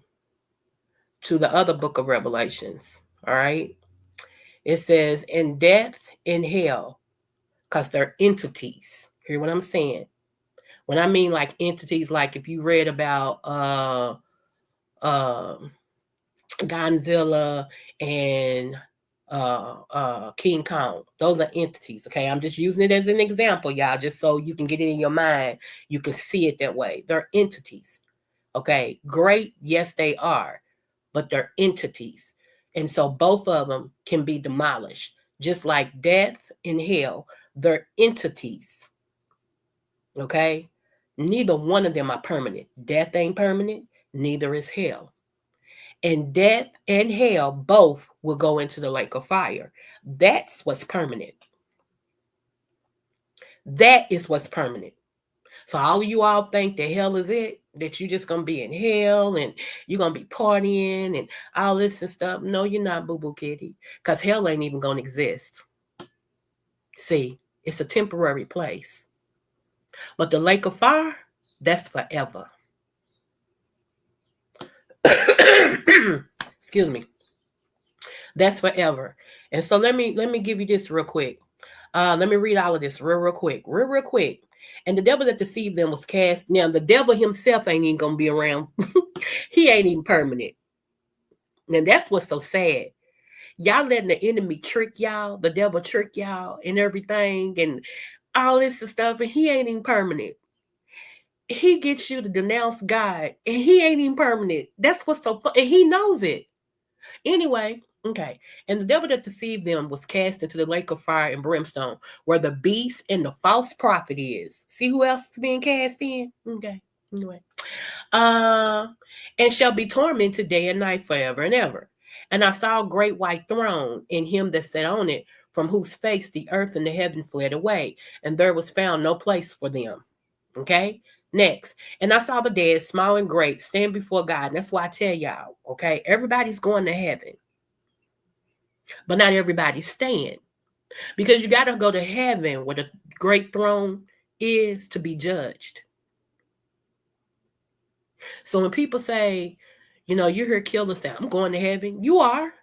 S1: to the other book of Revelations, all right, it says, in death and hell, because they're entities. Hear what I'm saying? When I mean like entities, like if you read about Godzilla and King Kong, those are entities. Okay, I'm just using it as an example, y'all, just so you can get it in your mind. You can see it that way. They're entities. Okay, great, yes, they are, but they're entities. And so both of them can be demolished, just like death and hell. They're entities. Okay, neither one of them are permanent. Death ain't permanent, neither is hell. And death and hell both will go into the lake of fire. That's what's permanent. That is what's permanent. So all of you all think that hell is it, that you just gonna be in hell and you're gonna be partying and all this and stuff. No, you're not, boo boo kitty, because hell ain't even gonna exist. See, it's a temporary place. But the lake of fire, that's forever. Excuse me. That's forever. And so let me give you this real quick. Let me read all of this real quick. Real quick. And the devil that deceived them was cast. Now, the devil himself ain't even going to be around. He ain't even permanent. And that's what's so sad. Y'all letting the enemy trick y'all, the devil trick y'all and everything and all this and stuff. And he ain't even permanent. He gets you to denounce God and he ain't even permanent. That's what's so fun. And he knows it. Anyway, okay. And the devil that deceived them was cast into the lake of fire and brimstone, where the beast and the false prophet is. See who else is being cast in? Okay. Anyway. And shall be tormented day and night forever and ever. And I saw a great white throne, and him that sat on it, from whose face the earth and the heaven fled away, and there was found no place for them. Okay. Next, and I saw the dead, small and great, stand before God. And that's why I tell y'all, okay, everybody's going to heaven, but not everybody's staying, because you got to go to heaven where the great throne is to be judged. So when people say, you know, you hear killers say, I'm going to heaven, you are,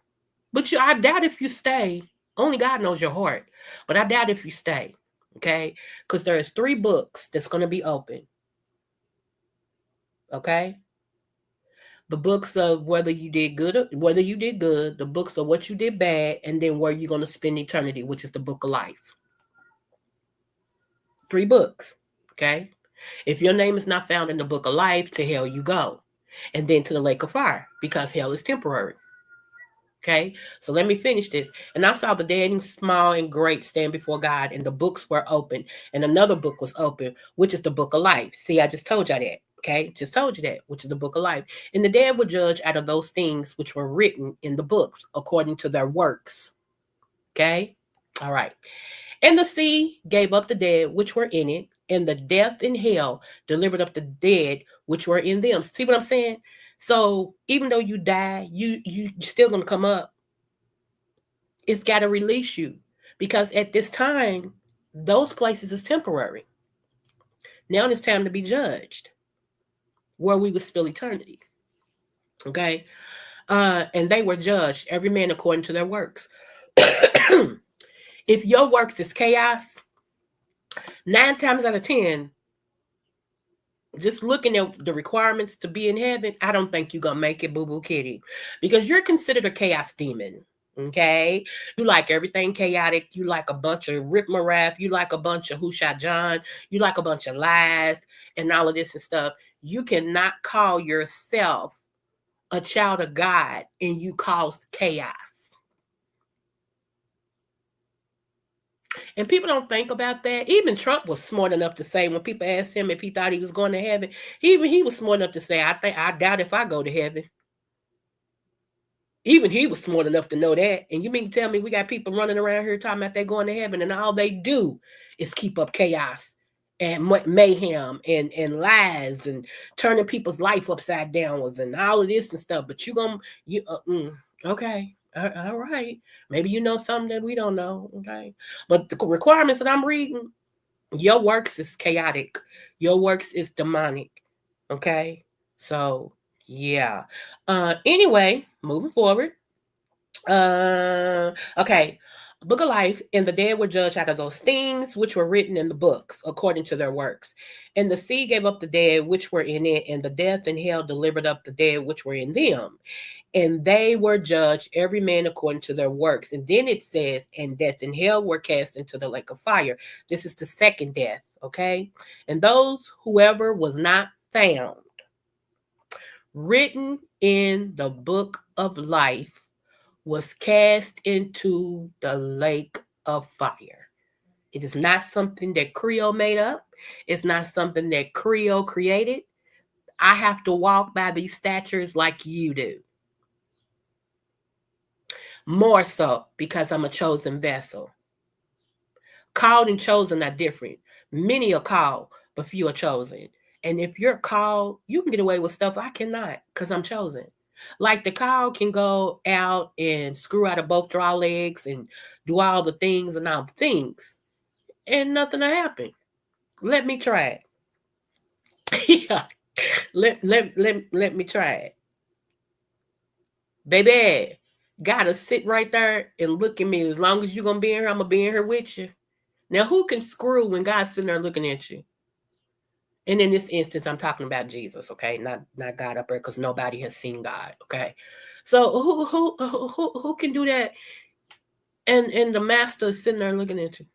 S1: but I doubt if you stay. Only God knows your heart, but I doubt if you stay. Okay? Because there is 3 books that's going to be open. Okay? The books of whether you did good, the books of what you did bad, and then where you're going to spend eternity, which is the book of life. 3 books. Okay? If your name is not found in the book of life, to hell you go. And then to the lake of fire, because hell is temporary. Okay, so let me finish this. And I saw the dead and small and great stand before God, and the books were open, and another book was open, which is the book of life. See, I just told you that. Okay, just told you that, which is the book of life. And the dead were judged out of those things which were written in the books according to their works. Okay, all right. And the sea gave up the dead which were in it, and the death and hell delivered up the dead which were in them. See what I'm saying? So even though you die, you still gonna come up. It's got to release you, because at this time, those places is temporary. Now it's time to be judged, where we would spill eternity. Okay, and they were judged, every man according to their works. If your works is chaos, 9 times out of 10, just looking at the requirements to be in heaven, I don't think you're gonna make it, boo boo kitty, because you're considered a chaos demon. Okay, you like everything chaotic. You like a bunch of rip rap. You like a bunch of who shot John. You like a bunch of lies and all of this and stuff. You cannot call yourself a child of God and you cause chaos. And people don't think about that. Even Trump was smart enough to say, when people asked him if he thought he was going to heaven, even he was smart enough to say, I doubt if I go to heaven. Even he was smart enough to know that. And you mean to tell me we got people running around here talking about they going to heaven, and all they do is keep up chaos and mayhem and lies and turning people's life upside downwards and all of this and stuff. But okay. All right. Maybe you know something that we don't know. Okay. But the requirements that I'm reading, your works is chaotic. Your works is demonic. Okay. So yeah. Anyway, moving forward. Okay. Book of life, and the dead were judged out of those things which were written in the books according to their works. And the sea gave up the dead which were in it, and the death and hell delivered up the dead which were in them. And they were judged, every man according to their works. And then it says, and death and hell were cast into the lake of fire. This is the second death, okay? And those, whoever was not found written in the book of life, was cast into the lake of fire. It is not something that Creole made up. It's not something that Creole created. I have to walk by these statutes like you do. More so because I'm a chosen vessel. Called and chosen are different. Many are called, but few are chosen. And if you're called, you can get away with stuff I cannot, because I'm chosen. Like the cow can go out and screw out of both draw legs and do all the things and all the things, and nothing will happen. Let me try it. Yeah. Let me try it. Baby, gotta sit right there and look at me. As long as you're gonna be in here, I'm gonna be in here with you. Now, who can screw when God's sitting there looking at you? And in this instance, I'm talking about Jesus, okay? Not God up there, because nobody has seen God, okay? So who can do that? And the master is sitting there looking at you.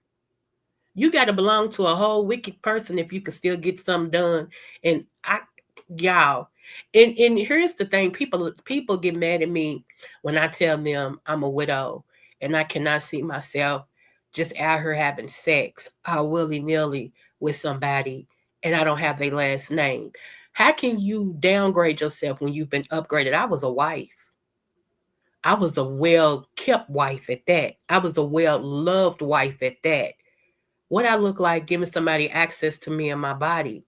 S1: You got to belong to a whole wicked person if you can still get something done. And y'all, and here's the thing: people get mad at me when I tell them I'm a widow and I cannot see myself just out here having sex willy nilly with somebody, and I don't have their last name. How can you downgrade yourself when you've been upgraded? I was a wife. I was a well-kept wife at that. I was a well-loved wife at that. What I look like giving somebody access to me and my body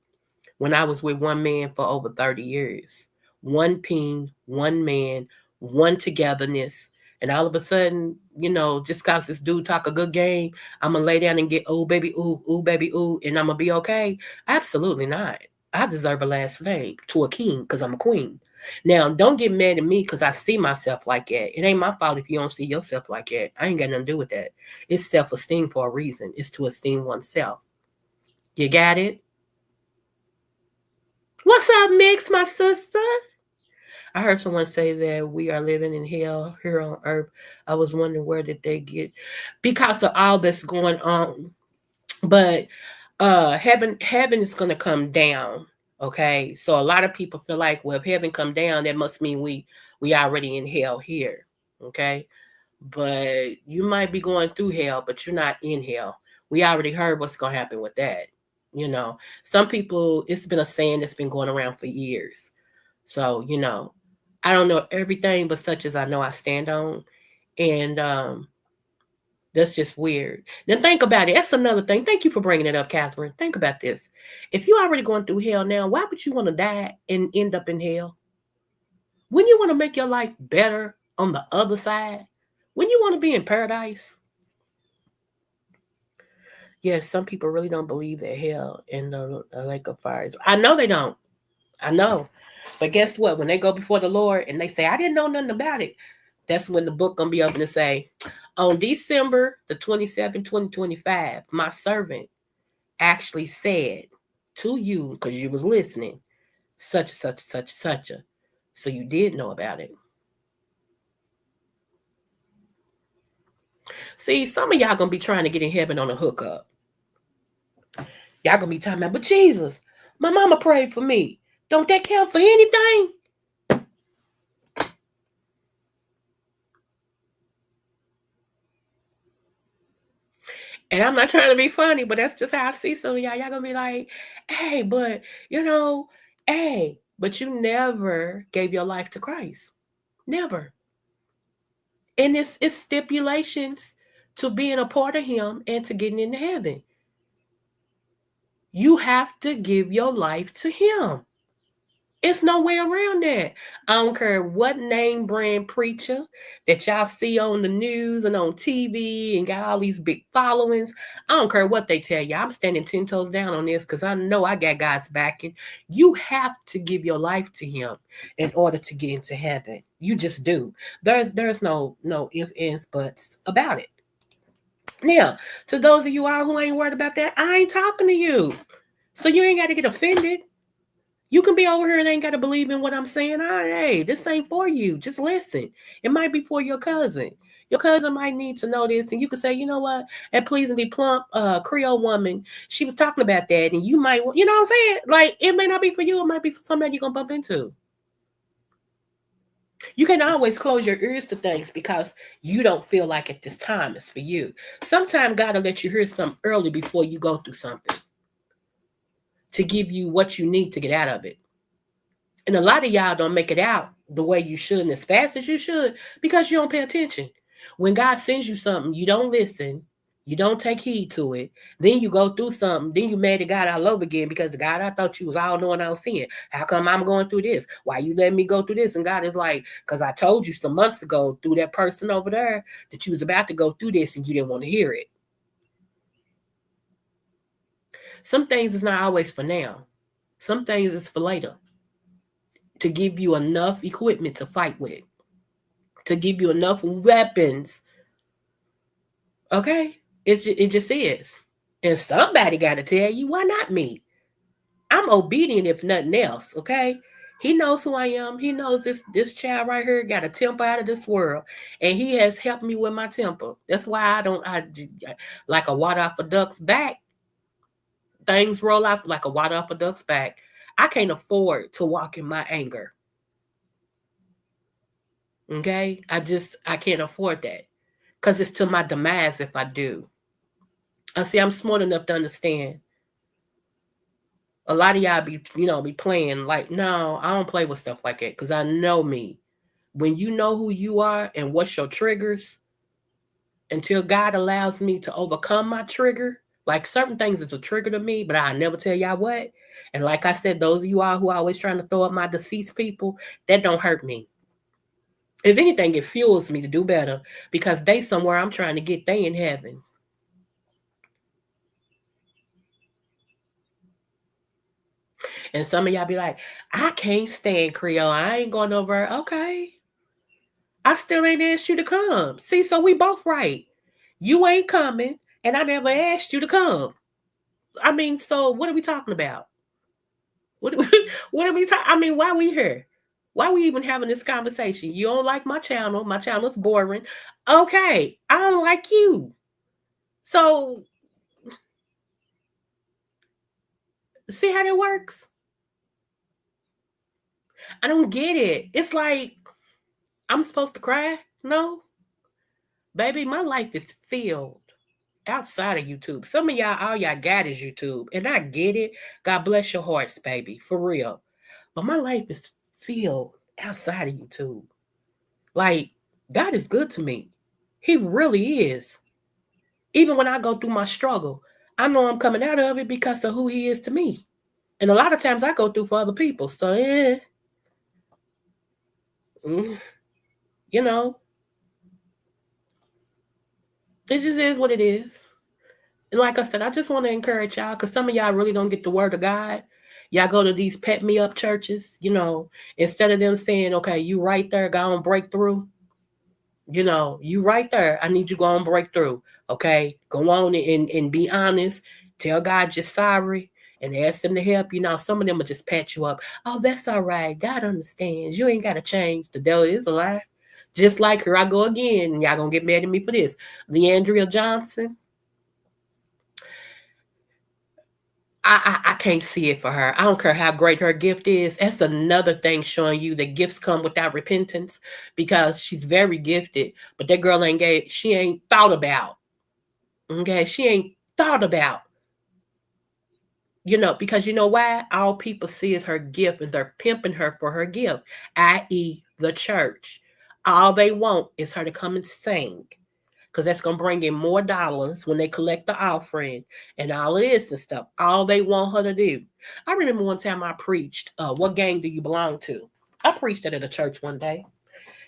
S1: when I was with one man for over 30 years. One peen, one man, one togetherness. And all of a sudden, just because this dude talk a good game, I'm going to lay down and get, oh, baby, ooh, baby, ooh, and I'm going to be okay? Absolutely not. I deserve a last name to a king because I'm a queen. Now, don't get mad at me because I see myself like that. It ain't my fault if you don't see yourself like that. I ain't got nothing to do with that. It's self-esteem for a reason. It's to esteem oneself. You got it? What's up, Mix, my sister? I heard someone say that we are living in hell here on earth. I was wondering where did they get because of all that's going on. But heaven is gonna come down. Okay. So a lot of people feel like, well, if heaven come down, that must mean we already in hell here. Okay. But you might be going through hell, but you're not in hell. We already heard what's gonna happen with that. Some people, it's been a saying that's been going around for years. So, I don't know everything, but such as I know I stand on. And that's just weird. Now think about it. That's another thing. Thank you for bringing it up, Catherine. Think about this. If you're already going through hell now, why would you want to die and end up in hell? Wouldn't you want to make your life better on the other side? Wouldn't you want to be in paradise? Yes, some people really don't believe that hell and the lake of fire. I know they don't. I know. But guess what? When they go before the Lord and they say, I didn't know nothing about it, that's when the book gonna be open to say, on December the 27th, 2025, my servant actually said to you, because you was listening, such and such a. So you did know about it. See, some of y'all gonna be trying to get in heaven on a hookup. Y'all gonna be talking about, but Jesus, my mama prayed for me. Don't that count for anything? And I'm not trying to be funny, but that's just how I see some of y'all. Y'all gonna be like, hey, but you know, hey, but you never gave your life to Christ. Never. And it's stipulations to being a part of him and to getting into heaven. You have to give your life to him. It's no way around that. I don't care what name brand preacher that y'all see on the news and on TV and got all these big followings. I don't care what they tell you. I'm standing 10 toes down on this because I know I got God's backing. You have to give your life to him in order to get into heaven. You just do. There's no ifs, ands, buts about it. Now, to those of you all who ain't worried about that, I ain't talking to you. So you ain't got to get offended. You can be over here and ain't got to believe in what I'm saying. Hey, this ain't for you. Just listen. It might be for your cousin. Your cousin might need to know this, and you can say, you know what? That pleasingly plump Creole woman, she was talking about that, and you might, you know what I'm saying? Like, it may not be for you. It might be for somebody you're going to bump into. You can always close your ears to things because you don't feel like at this time it's for you. Sometimes God will let you hear something early before you go through something to give you what you need to get out of it. And a lot of y'all don't make it out the way you should and as fast as you should because you don't pay attention. When God sends you something, you don't listen, you don't take heed to it. Then you go through something, then you mad at God all over again because God, I thought you was all knowing, all seeing. How come I'm going through this? Why you letting me go through this? And God is like, because I told you some months ago through that person over there that you was about to go through this and you didn't want to hear it. Some things is not always for now. Some things is for later. To give you enough equipment to fight with, to give you enough weapons. Okay? It just is. And somebody got to tell you, why not me? I'm obedient if nothing else, okay? He knows who I am. He knows this child right here got a temper out of this world. And he has helped me with my temper. That's why I like a water off a duck's back. Things roll out like a water off a duck's back. I can't afford to walk in my anger. Okay? I can't afford that. Because it's to my demise if I do. I see I'm smart enough to understand. A lot of y'all be playing like, no, I don't play with stuff like that. Because I know me. When you know who you are and what's your triggers, until God allows me to overcome my trigger, like certain things is a trigger to me, but I never tell y'all what. And like I said, those of you all who are always trying to throw up my deceased people, that don't hurt me. If anything, it fuels me to do better because they somewhere I'm trying to get, they in heaven. And some of y'all be like, I can't stand Creole. I ain't going over. Okay. I still ain't asked you to come. See, so we both right. You ain't coming, and I never asked you to come. I mean, so what are we talking about? What are we, what are we talking? I mean, why we here? Why we even having this conversation? You don't like my channel. My channel's boring. Okay, I don't like you. So see how that works? I don't get it. It's like I'm supposed to cry? No, baby, my life is filled outside of YouTube. Some of y'all, all y'all got is YouTube, and I get it. God bless your hearts, baby, for real. But my life is filled outside of YouTube. Like, God is good to me. He really is. Even when I go through my struggle, I know I'm coming out of it because of who He is to me. And a lot of times I go through for other people. So, mm, you know, it just is what it is. And like I said, I just want to encourage y'all because some of y'all really don't get the word of God. Y'all go to these pet me up churches, instead of them saying, okay, you right there, go on breakthrough. You right there. I need you to go on breakthrough. Okay. Go on and be honest. Tell God you're sorry and ask Him to help you. Now, some of them will just pat you up. Oh, that's all right. God understands. You ain't got to change. The devil is a lie. Just like here I go again. Y'all gonna get mad at me for this. Leandria Johnson. I can't see it for her. I don't care how great her gift is. That's another thing showing you that gifts come without repentance because she's very gifted, but that girl she ain't thought about. Okay, she ain't thought about, because you know why? All people see is her gift and they're pimping her for her gift, i.e., the church. All they want is her to come and sing because that's going to bring in more dollars when they collect the offering and all of this and stuff. All they want her to do. I remember one time I preached, What Gang Do You Belong To? I preached it at a church one day,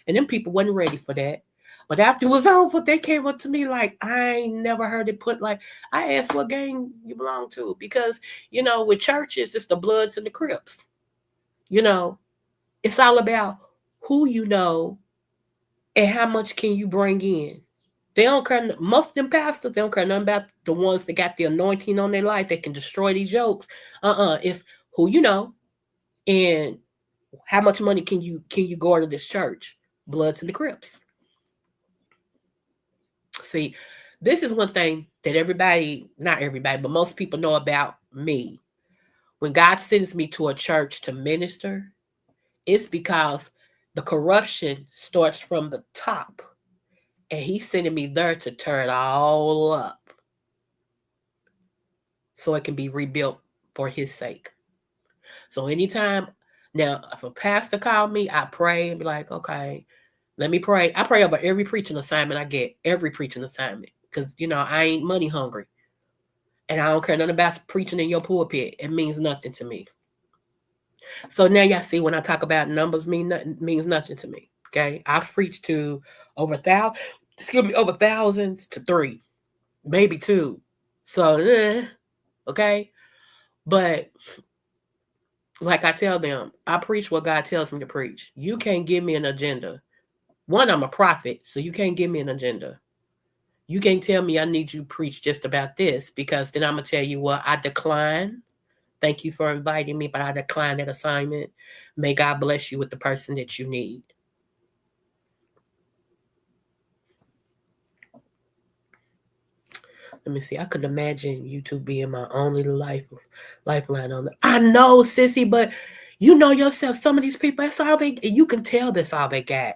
S1: and them people wasn't ready for that. But after it was over, they came up to me like, I ain't never heard it put like, I asked what gang you belong to. Because, with churches, it's the Bloods and the Crips. You know, it's all about who you know and how much can you bring in. They don't care. Most of them pastors, they don't care nothing about the ones that got the anointing on their life that can destroy these yokes. It's who you know and how much money can you go to this church? Bloods and the Crips. See, this is one thing that not everybody, but most people know about me. When God sends me to a church to minister, it's because the corruption starts from the top, and He's sending me there to turn it all up so it can be rebuilt for His sake. So anytime, now, if a pastor called me, I pray and be like, okay, let me pray. I pray over every preaching assignment I get, every preaching assignment, because, I ain't money hungry. And I don't care nothing about preaching in your pulpit. It means nothing to me. So now y'all see when I talk about numbers means nothing to me. Okay. I've preached to over thousands to 3, maybe 2. So okay. But like I tell them, I preach what God tells me to preach. You can't give me an agenda. One, I'm a prophet, so you can't give me an agenda. You can't tell me I need you to preach just about this because then I'm going to tell you, well, I decline. Thank you for inviting me, but I decline that assignment. May God bless you with the person that you need. Let me see. I could imagine YouTube being my only lifeline on it. I know, sissy, but you know yourself. Some of these people, that's all you can tell that's all they got.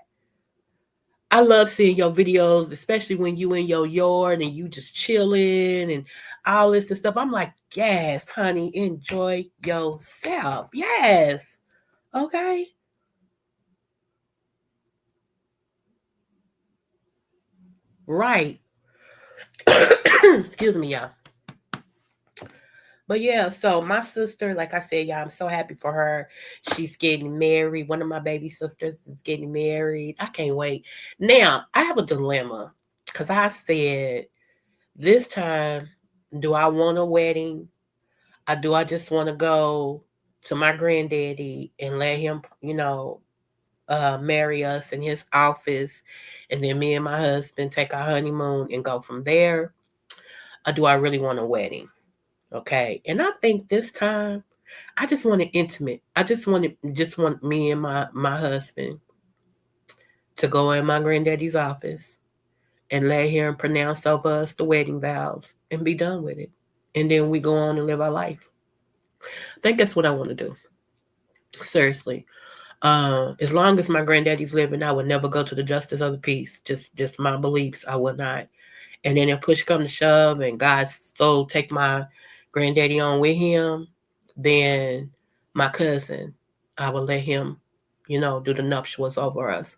S1: I love seeing your videos, especially when you in your yard and you just chilling and all this and stuff. I'm like, yes, honey, enjoy yourself. Yes. Okay. Right. Excuse me, y'all. But yeah, so my sister, like I said, y'all, I'm so happy for her. She's getting married. One of my baby sisters is getting married. I can't wait. Now, I have a dilemma because I said this time, do I want a wedding? Or do I just want to go to my granddaddy and let him, marry us in his office, and then me and my husband take our honeymoon and go from there? Or do I really want a wedding? Okay. And I think this time I just want it intimate. I just want me and my husband to go in my granddaddy's office and let him pronounce over us the wedding vows and be done with it. And then we go on and live our life. I think that's what I want to do. Seriously. As long as my granddaddy's living, I would never go to the justice of the peace. Just my beliefs. I would not. And then if push come to shove and God so take my granddaddy on with him, then my cousin, I would let him, do the nuptials over us.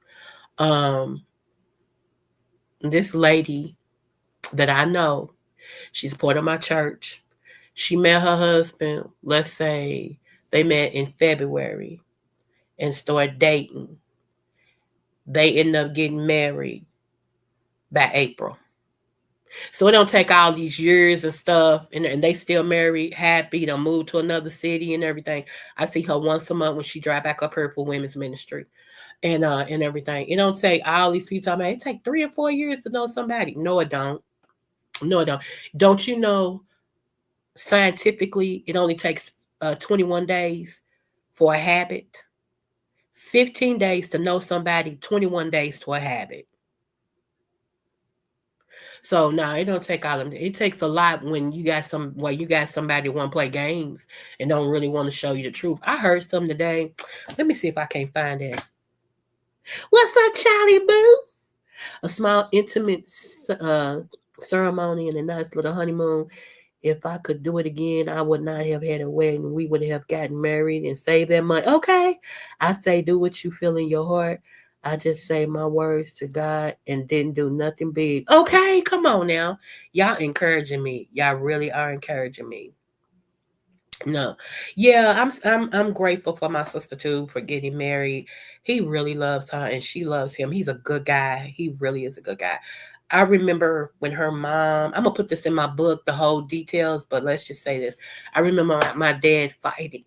S1: Um, this lady that I know, she's part of my church. She met her husband, let's say they met in February and started dating. They end up getting married by April. So it don't take all these years and stuff, and they still married, happy, to move to another city and everything. I see her once a month when she drive back up here for women's ministry and everything. It don't take all these people talking about it take 3 or 4 years to know somebody. No, it don't. No, it don't. Don't you know scientifically it only takes 21 days for a habit, 15 days to know somebody, 21 days to a habit. So no, it don't take all of them. It takes a lot when you got somebody want to play games and don't really want to show you the truth. I heard something today. Let me see if I can't find it. What's up, Charlie Boo? A small intimate uh, ceremony and a nice little honeymoon. If I could do it again, I would not have had a wedding. We would have gotten married and saved that money. Okay. I say do what you feel in your heart. I just say my words to God and didn't do nothing big. Okay, come on now. Y'all encouraging me. Y'all really are encouraging me. No. Yeah, I'm grateful for my sister too for getting married. He really loves her and she loves him. He's a good guy. He really is a good guy. I remember when her mom, I'm gonna put this in my book, the whole details, but let's just say this. I remember my dad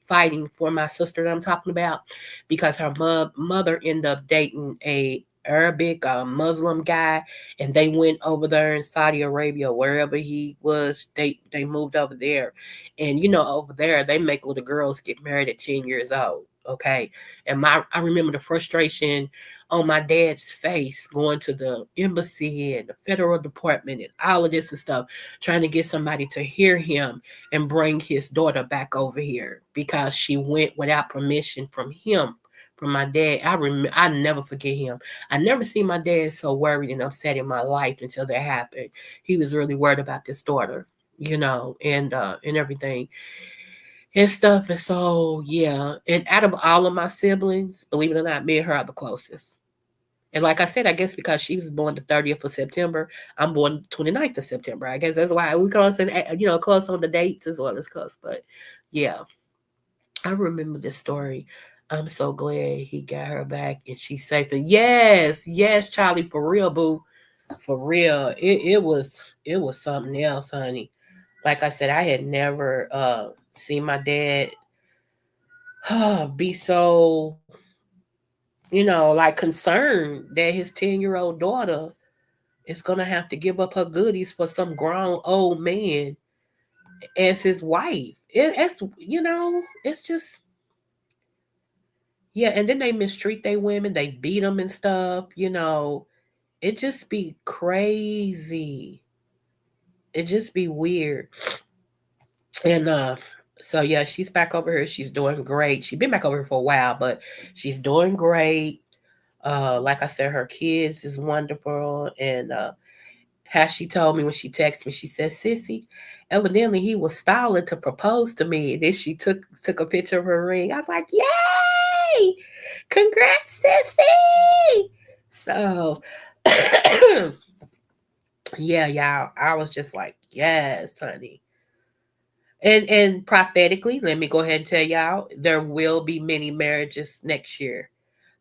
S1: fighting for my sister that I'm talking about because her mother ended up dating a Arabic Muslim guy, and they went over there in Saudi Arabia, wherever he was. They moved over there, and over there they make little girls get married at 10 years old. Okay, and I remember the frustration on my dad's face going to the embassy and the federal department and all of this and stuff, trying to get somebody to hear him and bring his daughter back over here because she went without permission from him, from my dad. I never forget him. I never seen my dad so worried and upset in my life until that happened. He was really worried about this daughter, and everything and stuff. And so yeah, and out of all of my siblings, believe it or not, me and her are the closest. And like I said, I guess because she was born the 30th of September, I'm born the 29th of September. I guess that's why we close and close on the dates as well as close. But yeah, I remember this story. I'm so glad he got her back and she's safe. And yes, Charlie, for real, boo. For real. It was something else, honey. Like I said, I had never seen my dad be so, like concerned that his 10-year-old daughter is gonna have to give up her goodies for some grown old man as his wife. It's just yeah. And then they mistreat they women. They beat them and stuff. It just be crazy. It just be weird. And so yeah, she's back over here. She's doing great. She's been back over here for a while, but she's doing great. Like I said, her kids is wonderful, and how she told me when she texted me, she said, "Sissy, evidently he was stalling to propose to me." And then she took a picture of her ring. I was like, "Yay! Congrats, Sissy!" So, yeah, y'all, I was just like, "Yes, honey." And prophetically, let me go ahead and tell y'all, there will be many marriages next year.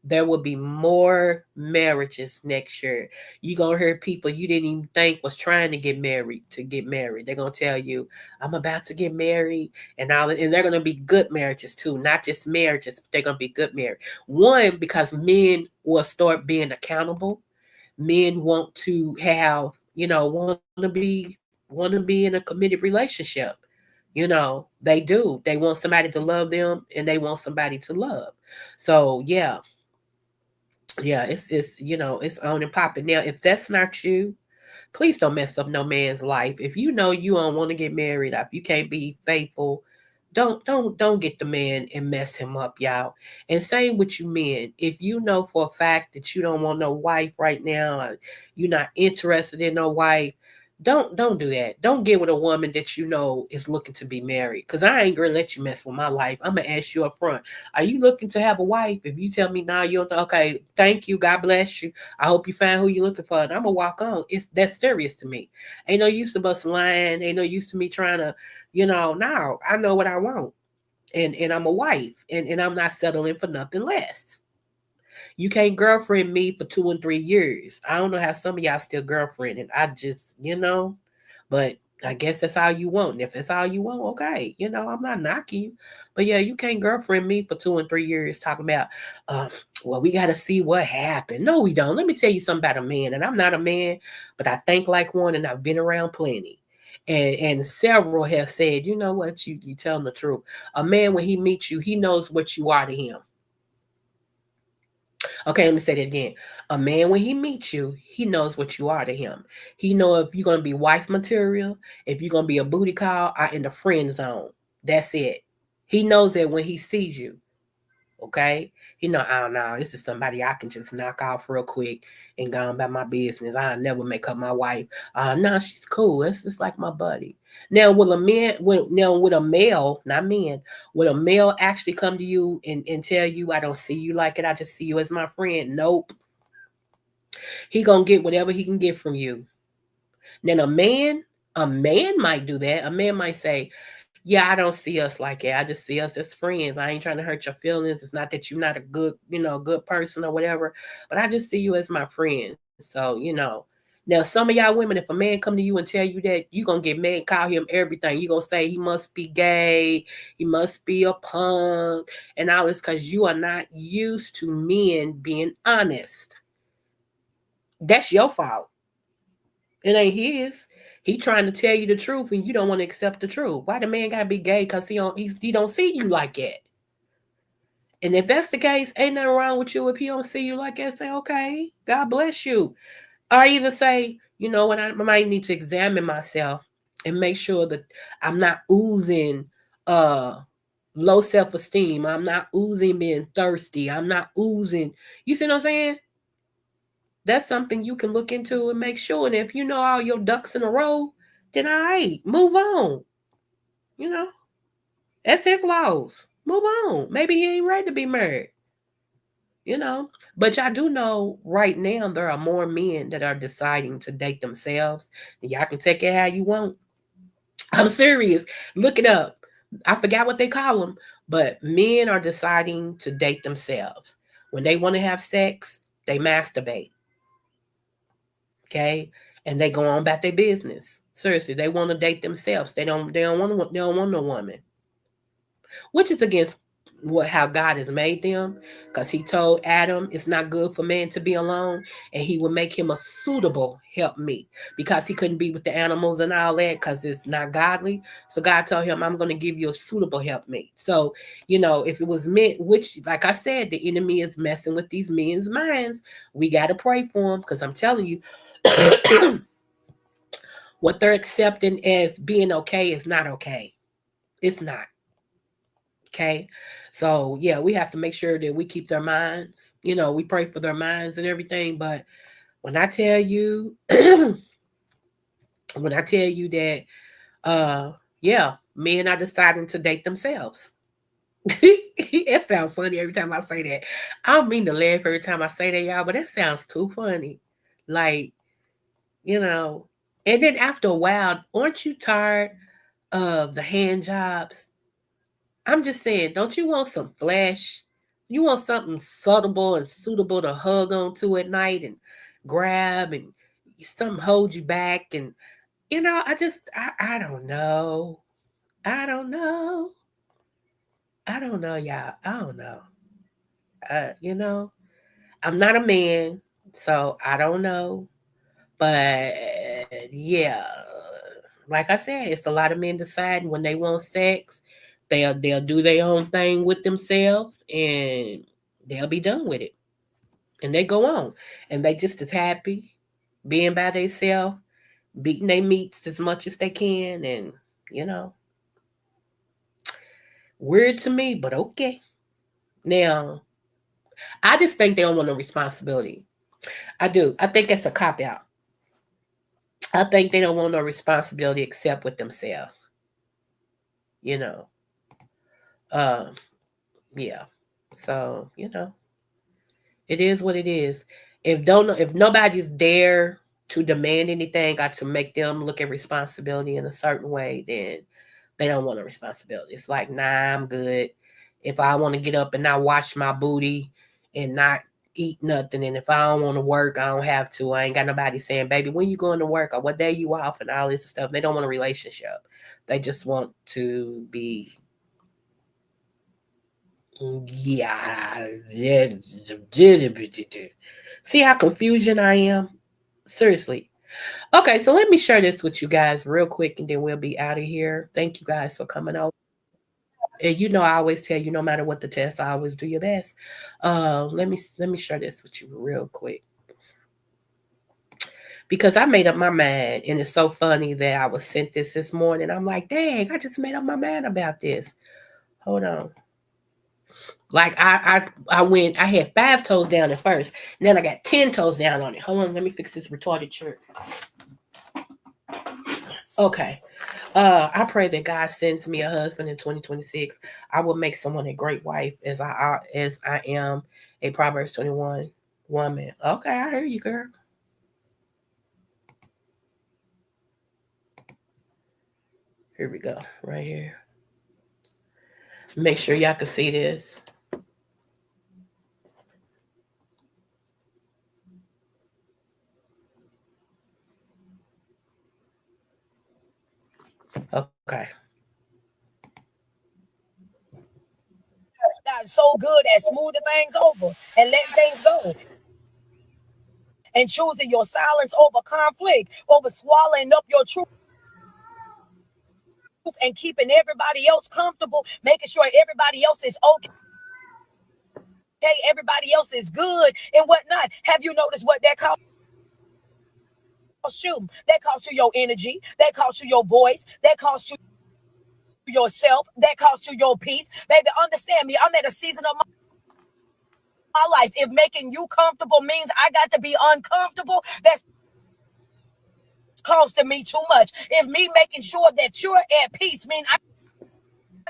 S1: there will be more marriages next year. You gonna hear people you didn't even think was trying to get married to get married. They're gonna tell you, "I'm about to get married," and all, and they're gonna be good marriages too, not just marriages. But they're gonna be good marriage. One, because men will start being accountable. Men want to have, want to be in a committed relationship. They do. They want somebody to love them, and they want somebody to love. So yeah, it's on and popping. Now, if that's not you, please don't mess up no man's life. If you know you don't want to get married, if you can't be faithful, don't get the man and mess him up, y'all. And same with you men. If you know for a fact that you don't want no wife right now, or you're not interested in no wife, don't do that. Don't get with a woman that you know is looking to be married. Cause I ain't gonna let you mess with my life. I'm gonna ask you up front. Are you looking to have a wife? If you tell me now, you don't. Okay, thank you. God bless you. I hope you find who you're looking for, and I'm gonna walk on. It's that's serious to me. Ain't no use of us lying. Ain't no use to me trying to, now I know what I want, and I'm a wife, and I'm not settling for nothing less. You can't girlfriend me for 2 and 3 years. I don't know how some of y'all still girlfriending. I just, but I guess that's all you want. And if that's all you want, okay. I'm not knocking you. But yeah, you can't girlfriend me for 2 and 3 years talking about, uh, well, we got to see what happened. No, we don't. Let me tell you something about a man. And I'm not a man, but I think like one, and I've been around plenty. And several have said, you know what, you telling the truth. A man, when he meets you, he knows what you are to him. Okay, let me say that again. A man, when he meets you, he knows what you are to him. He know if you're gonna be wife material, if you're gonna be a booty call, or in the friend zone. That's it. He knows that when he sees you. Okay, I don't know. This is somebody I can just knock off real quick and go on about my business. I never make up my wife. No, she's cool. It's just like my buddy. Now, will a man, now with a male, not men, will a male actually come to you and tell you, I don't see you like it. I just see you as my friend? Nope. He gonna get whatever he can get from you. Then a man might do that. A man might say, yeah, I don't see us like that. I just see us as friends. I ain't trying to hurt your feelings. It's not that you're not a good, good person or whatever, but I just see you as my friend. So. Now some of y'all women, if a man come to you and tell you that, you gonna get mad, call him everything. You gonna say he must be gay, he must be a punk, and all this because you are not used to men being honest. That's your fault. It ain't his. He trying to tell you the truth, and you don't want to accept the truth. Why the man gotta be gay? Cause he don't see you like that. And if that's the case, ain't nothing wrong with you if he don't see you like that. Say, okay, God bless you. Or either say, you know what, I might need to examine myself and make sure that I'm not oozing uh low self-esteem. I'm not oozing being thirsty. I'm not oozing. You see what I'm saying? That's something you can look into and make sure. And if you know all your ducks in a row, then all right, move on. You know, that's his laws. Move on. Maybe he ain't ready to be married. You know, but y'all do know right now there are more men that are deciding to date themselves. And y'all can take it how you want. I'm serious. Look it up. I forgot what they call them, but men are deciding to date themselves. When they want to have sex, they masturbate. Okay, and they go on about their business. Seriously, they want to date themselves. They don't want no woman, which is against what how God has made them, because He told Adam it's not good for man to be alone, and He would make him a suitable helpmeet because he couldn't be with the animals and all that because it's not godly. So God told him, I'm going to give you a suitable helpmeet. So if it was meant, which like I said, the enemy is messing with these men's minds. We got to pray for them because I'm telling you. What they're accepting as being okay is not okay. It's not. Okay. So, yeah, we have to make sure that we keep their minds. We pray for their minds and everything. But when I tell you, that, yeah, men are deciding to date themselves. It sounds funny every time I say that. I don't mean to laugh every time I say that, y'all, but it sounds too funny. Like, you know, and then after a while, aren't you tired of the hand jobs? I'm just saying, don't you want some flesh? You want something suitable and suitable to hug onto at night and grab, and something hold you back. And I don't know. I don't know. I don't know, y'all. I don't know. You know, I'm not a man, so I don't know. But yeah, like I said, it's a lot of men deciding when they want sex, they'll do their own thing with themselves, and they'll be done with it, and they go on, and they just as happy being by themselves, beating their meats as much as they can, and you know, weird to me, but okay. Now, I just think they don't want no responsibility. I do. I think it's a cop out. I think they don't want no responsibility except with themselves. You know. Um. Yeah. So it is what it is. If nobody's there to demand anything or to make them look at responsibility in a certain way, then they don't want a responsibility. It's like, nah, I'm good. If I want to get up and not wash my booty and not eat nothing, and if I don't want to work, I don't have to. I ain't got nobody saying, baby, when you going to work or what day you off and all this stuff. They don't want a relationship. They just want to be, yeah, yeah. See how confusion I am? Seriously. Okay, so let me share this with you guys real quick and then we'll be out of here. Thank you guys for coming over. And I always tell you, no matter what the test, I always do your best. Let me share this with you real quick because I made up my mind, and it's so funny that I was sent this morning. I'm like, dang, I just made up my mind about this. Hold on. Like I went. I had 5 toes down at first, and then I got 10 toes down on it. Hold on, let me fix this retarded shirt. Okay. I pray that God sends me a husband in 2026. I will make someone a great wife as I am a Proverbs 21 woman. Okay, I hear you, girl. Here we go, right here. Make sure y'all can see this. Okay.
S3: God so good at smoothing things over and letting things go and choosing your silence over conflict, over swallowing up your truth and keeping everybody else comfortable, making sure everybody else is okay, everybody else is good and whatnot. Have you noticed what that costs you? That costs you your energy, that costs you your voice, that costs you yourself, that costs you your peace. Baby, understand me. I'm at a season of my life. If making you comfortable means I got to be uncomfortable, that's costing me too much. If me making sure that you're at peace mean I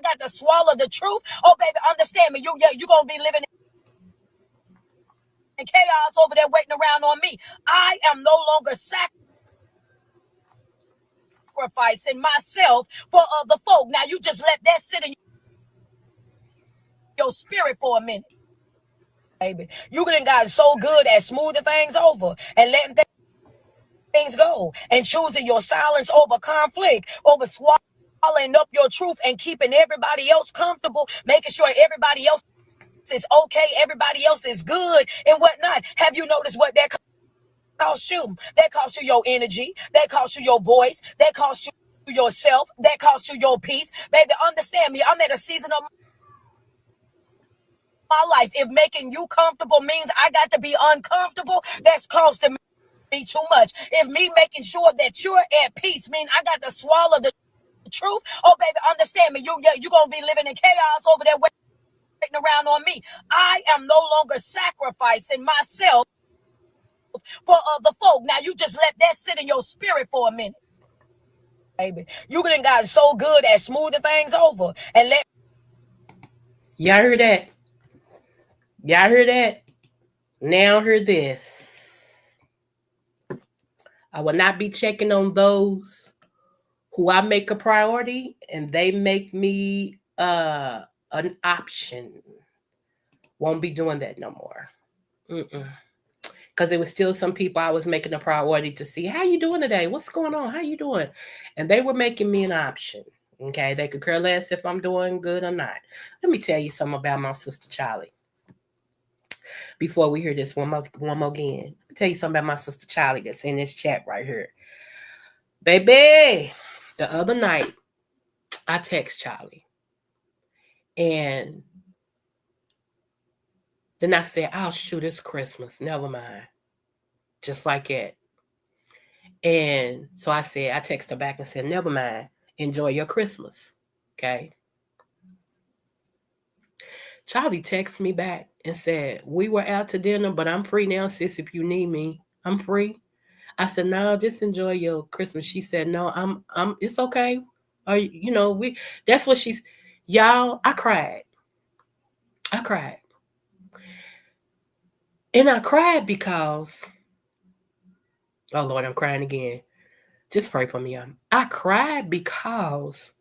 S3: got to swallow the truth, oh baby, understand me. You gonna be living in chaos over there waiting around on me. I am no longer sacrificing myself for other folk. Now you just let that sit in your spirit for a minute, baby. You done got so good at smoothing things over and letting things go and choosing your silence over conflict, over swallowing up your truth and keeping everybody else comfortable, making sure everybody else is okay, everybody else is good and whatnot. Have you noticed what that costs you? That costs you your energy, that costs you your voice, that costs you yourself, that costs you your peace. Baby, understand me. I'm at a season of my life. If making you comfortable means I got to be uncomfortable, that's costing me too much. If me making sure that you're at peace mean I got to swallow the truth, oh baby, understand me. You gonna be living in chaos over there waiting around on me. I am no longer sacrificing myself for other folk. Now you just let that sit in your spirit for a minute, baby. You done got so good at smoothing things over and let.
S1: Y'all hear that? Y'all hear that? Now hear this. I will not be checking on those who I make a priority and they make me an option. Won't be doing that no more. Because there was still some people I was making a priority to see, how you doing today? What's going on? How you doing? And they were making me an option. Okay, they could care less if I'm doing good or not. Let me tell you something about my sister Charlie. Before we hear this one more again, let me tell you something about my sister Charlie that's in this chat right here. Baby, the other night I text Charlie, and then I said, "Oh shoot, it's Christmas. Never mind." Just like that. And so I said, I texted her back and said, "Never mind. Enjoy your Christmas." Okay. Charlie texted me back and said, "We were out to dinner, but I'm free now, sis. If you need me, I'm free." I said, "No, just enjoy your Christmas." She said, "No, it's okay." Or we. That's what she's. Y'all, I cried. I cried, and I cried because, oh Lord, I'm crying again. Just pray for me. I cried because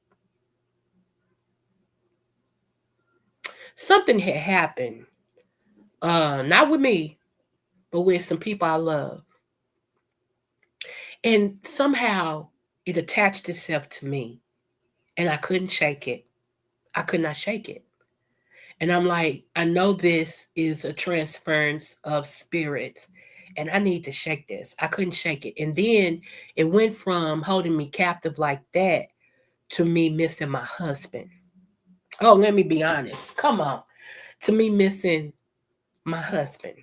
S1: something had happened. Not with me, but with some people I love. And somehow it attached itself to me, and I couldn't shake it. I could not shake it. And I'm like, I know this is a transference of spirits, and I need to shake this. I couldn't shake it. And then it went from holding me captive like that to me missing my husband. Oh, let me be honest. Come on. To me missing my husband.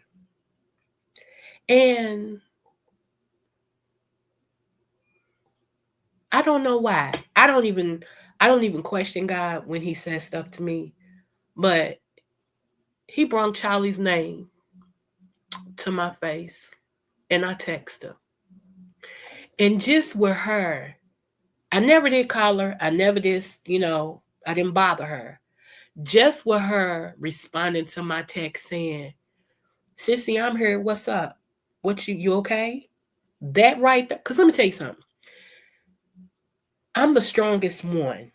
S1: And I don't know why. I don't even question God when he says stuff to me. But he brought Charlie's name to my face, and I text her. And just with her, I never did call her. I never did, I didn't bother her. Just with her responding to my text saying, "Sissy, I'm here. What's up? What you okay?" That right there. Because let me tell you something. I'm the strongest one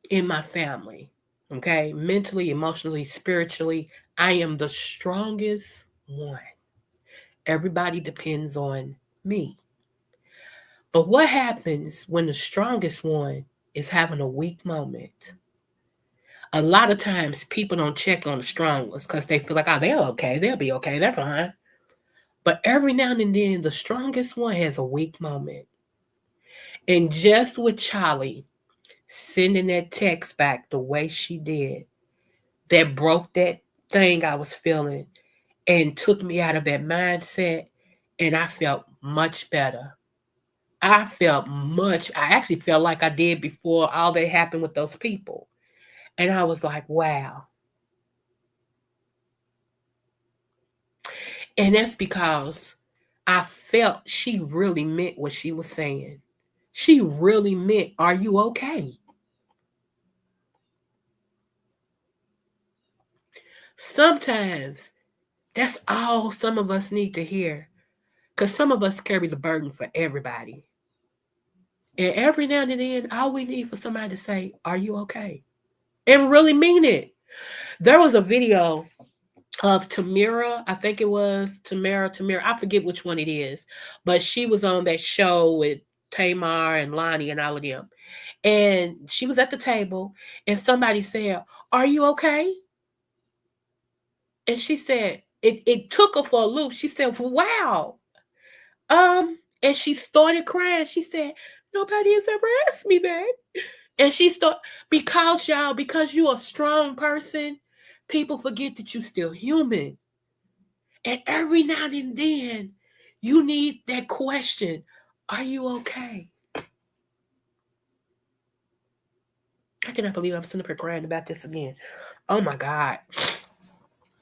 S1: in my family. Okay? Mentally, emotionally, spiritually, I am the strongest one. Everybody depends on me. But what happens when the strongest one is having a weak moment? A lot of times people don't check on the strong ones because they feel like, oh, they're okay. They'll be okay. They're fine. But every now and then, the strongest one has a weak moment. And just with Charlie sending that text back the way she did, that broke that thing I was feeling and took me out of that mindset. And I felt much better. I actually felt like I did before all that happened with those people. And I was like, wow. And that's because I felt she really meant what she was saying. She really meant, are you okay? Sometimes that's all some of us need to hear. Because some of us carry the burden for everybody. And every now and then, all we need for somebody to say, are you okay? And really mean it. There was a video of Tamira, I think it was Tamira, I forget which one it is, but she was on that show with Tamar and Lonnie and all of them. And she was at the table and somebody said, "Are you okay?" And she said, it took her for a loop. She said, "Wow." And she started crying. She said, "Nobody has ever asked me that." And she started, because you're a strong person, people forget that you're still human. And every now and then, you need that question, are you okay? I cannot believe I'm sitting up here crying about this again. Oh my God.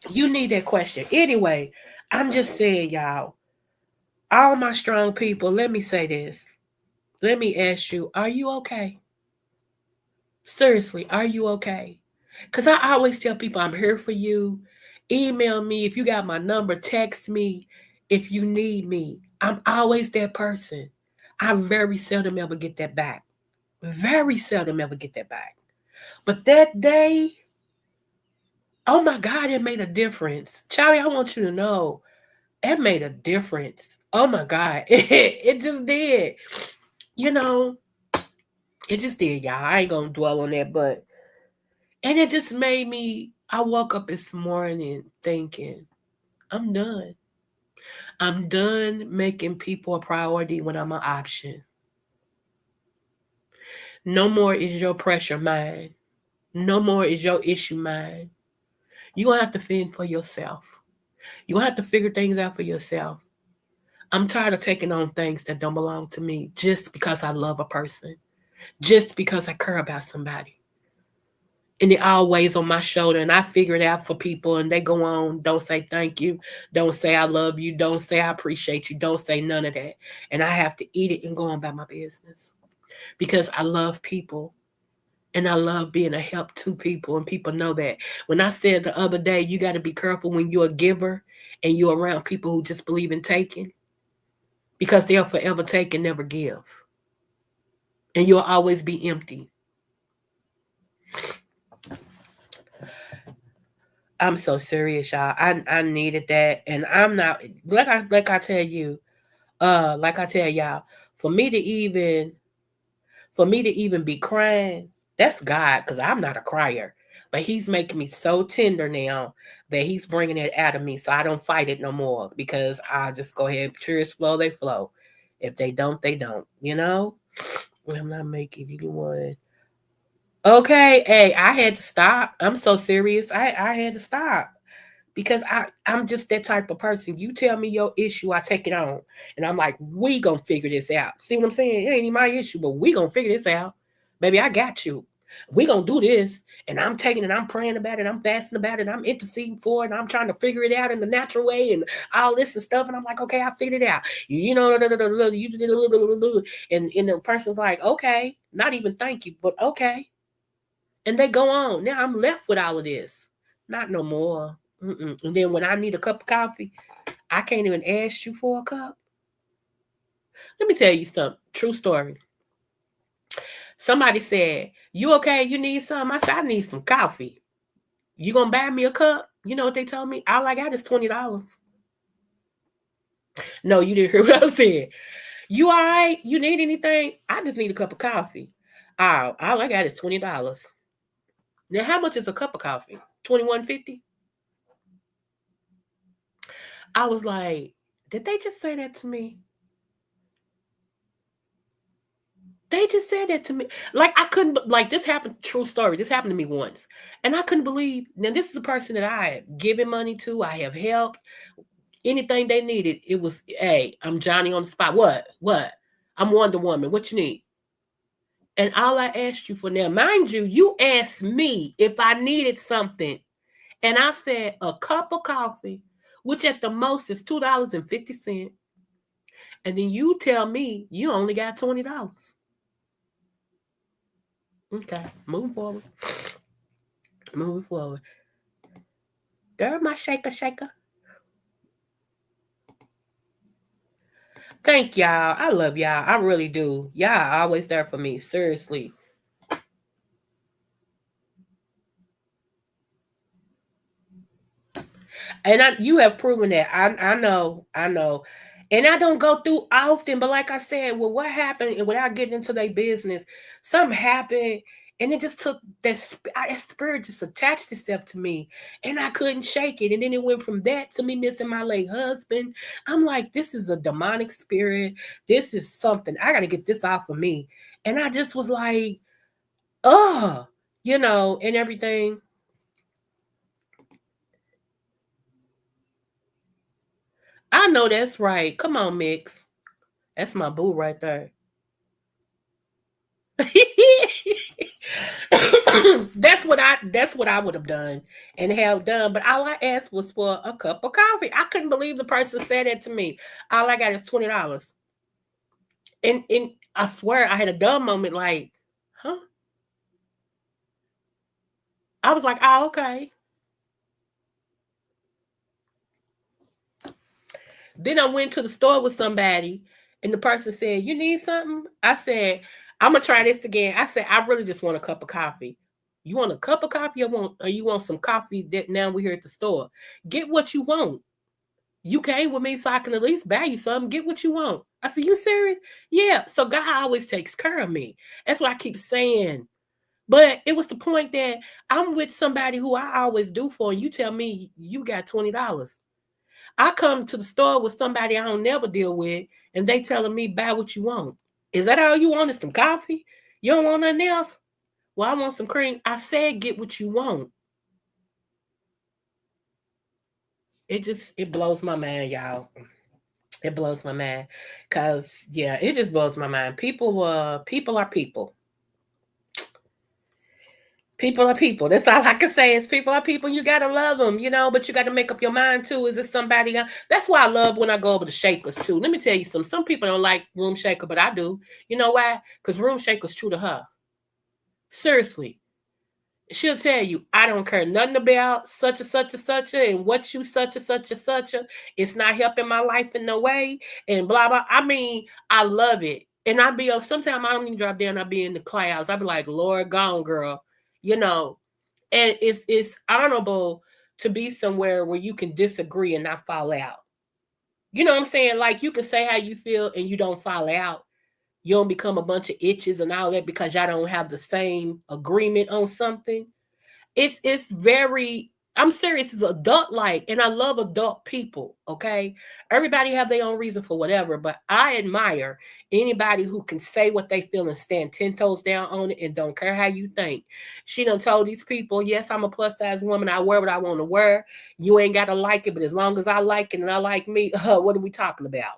S1: You need that question. Anyway, I'm just saying, y'all, all my strong people, let me say this. Let me ask you, are you okay? Seriously, are you okay? Because I always tell people I'm here for you. Email me if you got my number, text me if you need me. I'm always that person. I very seldom ever get that back. Very seldom ever get that back. But that day, Oh my God, it made a difference. Charlie, I want you to know it made a difference. Oh my God. It just did. You know, it just did, y'all. I ain't gonna dwell on that, but and it just made me I woke up this morning thinking, I'm done. I'm done making people a priority when I'm an option. No more is your pressure mine. No more is your issue mine. You're gonna have to fend for yourself. You're gonna have to figure things out for yourself. I'm tired of taking on things that don't belong to me just because I love a person, just because I care about somebody. And it all weighs on my shoulder, and I figure it out for people, and they go on, don't say thank you, don't say I love you, don't say I appreciate you, don't say none of that. And I have to eat it and go on about my business because I love people. And I love being a help to people, and people know that. When I said the other day, you got to be careful when you're a giver and you're around people who just believe in taking because they'll forever take and never give. And you'll always be empty. I'm so serious, y'all. I needed that. And I'm not like I tell you, like I tell y'all, for me to even for me to even be crying, that's God, because I'm not a crier. But He's making me so tender now that He's bringing it out of me so I don't fight it no more because I just go ahead, tears flow, they flow. If they don't, they don't, you know? I'm not making anyone. Okay, hey, I had to stop. I'm so serious. I had to stop because I'm just that type of person. You tell me your issue, I take it on, and I'm like, we gonna figure this out. See what I'm saying? It ain't my issue, but we gonna figure this out, baby. I got you. We gonna do this, and I'm taking it. I'm praying about it. I'm fasting about it. I'm interceding for it. And I'm trying to figure it out in the natural way, and all this and stuff. And I'm like, okay, I figured it out. You know, and the person's like, okay, not even thank you, but okay, and they go on. Now I'm left with all of this. Not no more. Mm-mm. And then when I need a cup of coffee, I can't even ask you for a cup. Let me tell you something. True story. Somebody said, "You okay? You need some?" I said, "I need some coffee. You gonna buy me a cup?" You know what they told me? All I got is $20. No, you didn't hear what I said. You all right? You need anything? I just need a cup of coffee. Oh, all I got is $20. Now, how much is a cup of coffee? 21.50. I was like, did they just say that to me? They just said that to me. Like I couldn't like this happened, true story. This happened to me once. And I couldn't believe now this is a person that I have given money to, I have helped. Anything they needed, it was, hey, I'm Johnny on the spot. What? What? I'm Wonder Woman. What you need? And all I asked you for now, mind you, you asked me if I needed something. And I said a cup of coffee, which at the most is $2.50. And then you tell me you only got $20. Okay, moving forward. Moving forward. Girl, my shaker shaker. Thank y'all. I love y'all. I really do. Y'all always there for me. Seriously. And you have proven that. I know. I know. And I don't go through often, but like I said, well, what happened, and without getting into their business, something happened, and it just took that spirit just attached itself to me, and I couldn't shake it. And then it went from that to me missing my late husband. I'm like, this is a demonic spirit. This is something. I got to get this off of me. And I just was like, oh, and everything. I know that's right. Come on, Mix. That's my boo right there. that's what I would have done and have done. But all I asked was for a cup of coffee. I couldn't believe the person said that to me. All I got is $20. And I swear I had a dumb moment like, huh? I was like, oh, okay. Then I went to the store with somebody and the person said, you need something? I said, I'm gonna try this again. I said, I really just want a cup of coffee. You want a cup of coffee or you want some coffee that now we're here at the store? Get what you want. You came with me so I can at least buy you something. Get what you want. I said, you serious? Yeah. So God always takes care of me. That's what I keep saying. But it was the point that I'm with somebody who I always do for, and you tell me you got $20. I come to the store with somebody I don't never deal with, and they telling me buy what you want. Is that all you want? Is some coffee? You don't want nothing else? Well, I want some cream. I said get what you want. It blows my mind, y'all. It blows my mind. Cause yeah, it just blows my mind. People are people. People are people. That's all I can say is people are people. You gotta love them, but you gotta make up your mind too. Is it somebody? That's why I love when I go over to Shakers too. Let me tell you something. Some people don't like Room Shaker, but I do. You know why? Because Room Shaker's true to her. Seriously. She'll tell you, I don't care nothing about such and such and such and what you such and such and such. It's not helping my life in no way. And blah blah. I mean, I love it. And I be sometimes I don't even drop down, I be in the clouds. I be like, Lord gone, girl. You know, and it's honorable to be somewhere where you can disagree and not fall out. You know what I'm saying? Like you can say how you feel and you don't fall out. You don't become a bunch of itches and all that because y'all don't have the same agreement on something. It's very, I'm serious, it's adult like, and I love adult people. Okay, everybody have their own reason for whatever, but I admire anybody who can say what they feel and stand 10 toes down on it and don't care how you think. She done told these people, yes, I'm a plus size woman, I wear what I want to wear. You ain't gotta like it, but as long as I like it and I like me, what are we talking about?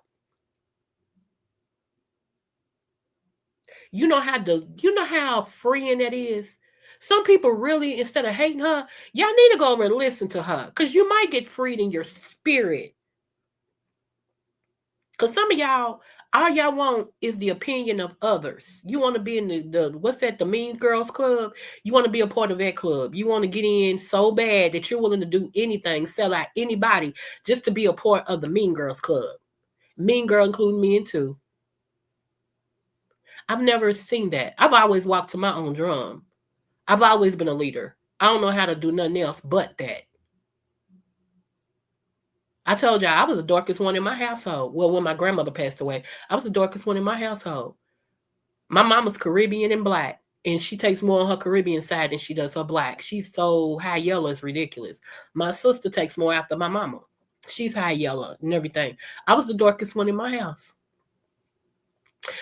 S1: You know how freeing that is. Some people really, instead of hating her, y'all need to go over and listen to her, because you might get freed in your spirit. Because some of y'all, all y'all want is the opinion of others. You want to be in the what's that, the Mean Girls Club? You want to be a part of that club. You want to get in so bad that you're willing to do anything, sell out anybody just to be a part of the Mean Girls Club. Mean Girl, including me and too. I've never seen that. I've always walked to my own drum. I've always been a leader. I don't know how to do nothing else but that. I told y'all I was the darkest one in my household. Well, when my grandmother passed away, I was the darkest one in my household. My mama's Caribbean and black, and she takes more on her Caribbean side than she does her black. She's so high yellow, it's ridiculous. My sister takes more after my mama. She's high yellow and everything. I was the darkest one in my house.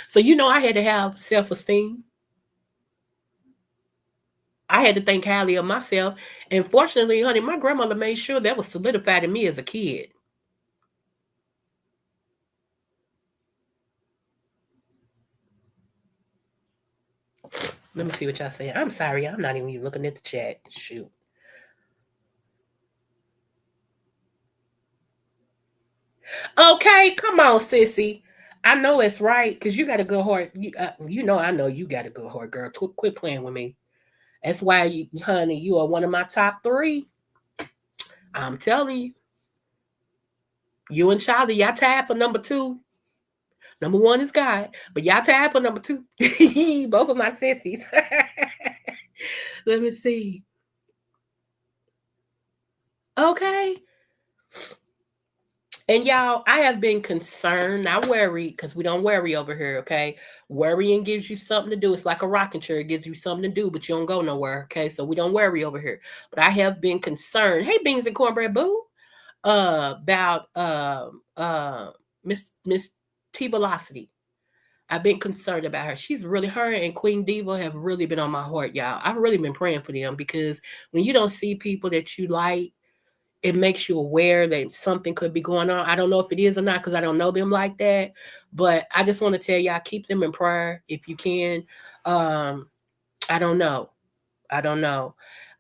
S1: So, I had to have self esteem. I had to think highly of myself. And fortunately, honey, my grandmother made sure that was solidified in me as a kid. Let me see what y'all saying. I'm sorry, I'm not even looking at the chat. Shoot. Okay, come on, sissy. I know it's right because you got a good heart. I know you got a good heart, girl. Quit playing with me. That's why, honey, you are one of my top three. I'm telling you. You and Charlie, y'all tied for number two. Number one is God, but y'all tied for number two. Both of my sissies. Let me see. Okay. And y'all, I have been concerned, not worried, because we don't worry over here, okay? Worrying gives you something to do. It's like a rocking chair. It gives you something to do, but you don't go nowhere, okay? So we don't worry over here. But I have been concerned. Hey, Beans and Cornbread Boo. About Miss T Velocity. I've been concerned about her. Her and Queen Diva have really been on my heart, y'all. I've really been praying for them because when you don't see people that you like, it makes you aware that something could be going on. I don't know if it is or not because I don't know them like that. But I just want to tell y'all, keep them in prayer if you can. I don't know. I don't know.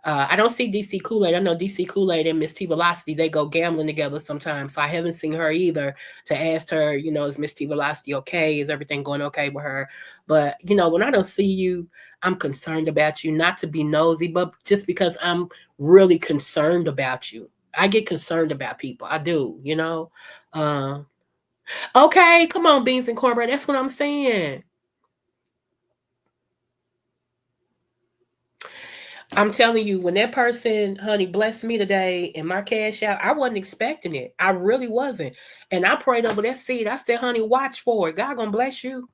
S1: I don't see DC Kool-Aid. I know DC Kool-Aid and Miss T Velocity, they go gambling together sometimes. So I haven't seen her either to ask her, is Miss T Velocity okay? Is everything going okay with her? But, when I don't see you, I'm concerned about you, not to be nosy, but just because I'm really concerned about you. I get concerned about people. I do, Okay, come on, Beans and Cornbread. That's what I'm saying. I'm telling you, when that person, honey, blessed me today in my cash out, I wasn't expecting it. I really wasn't. And I prayed over that seed. I said, honey, watch for it. God gonna bless you.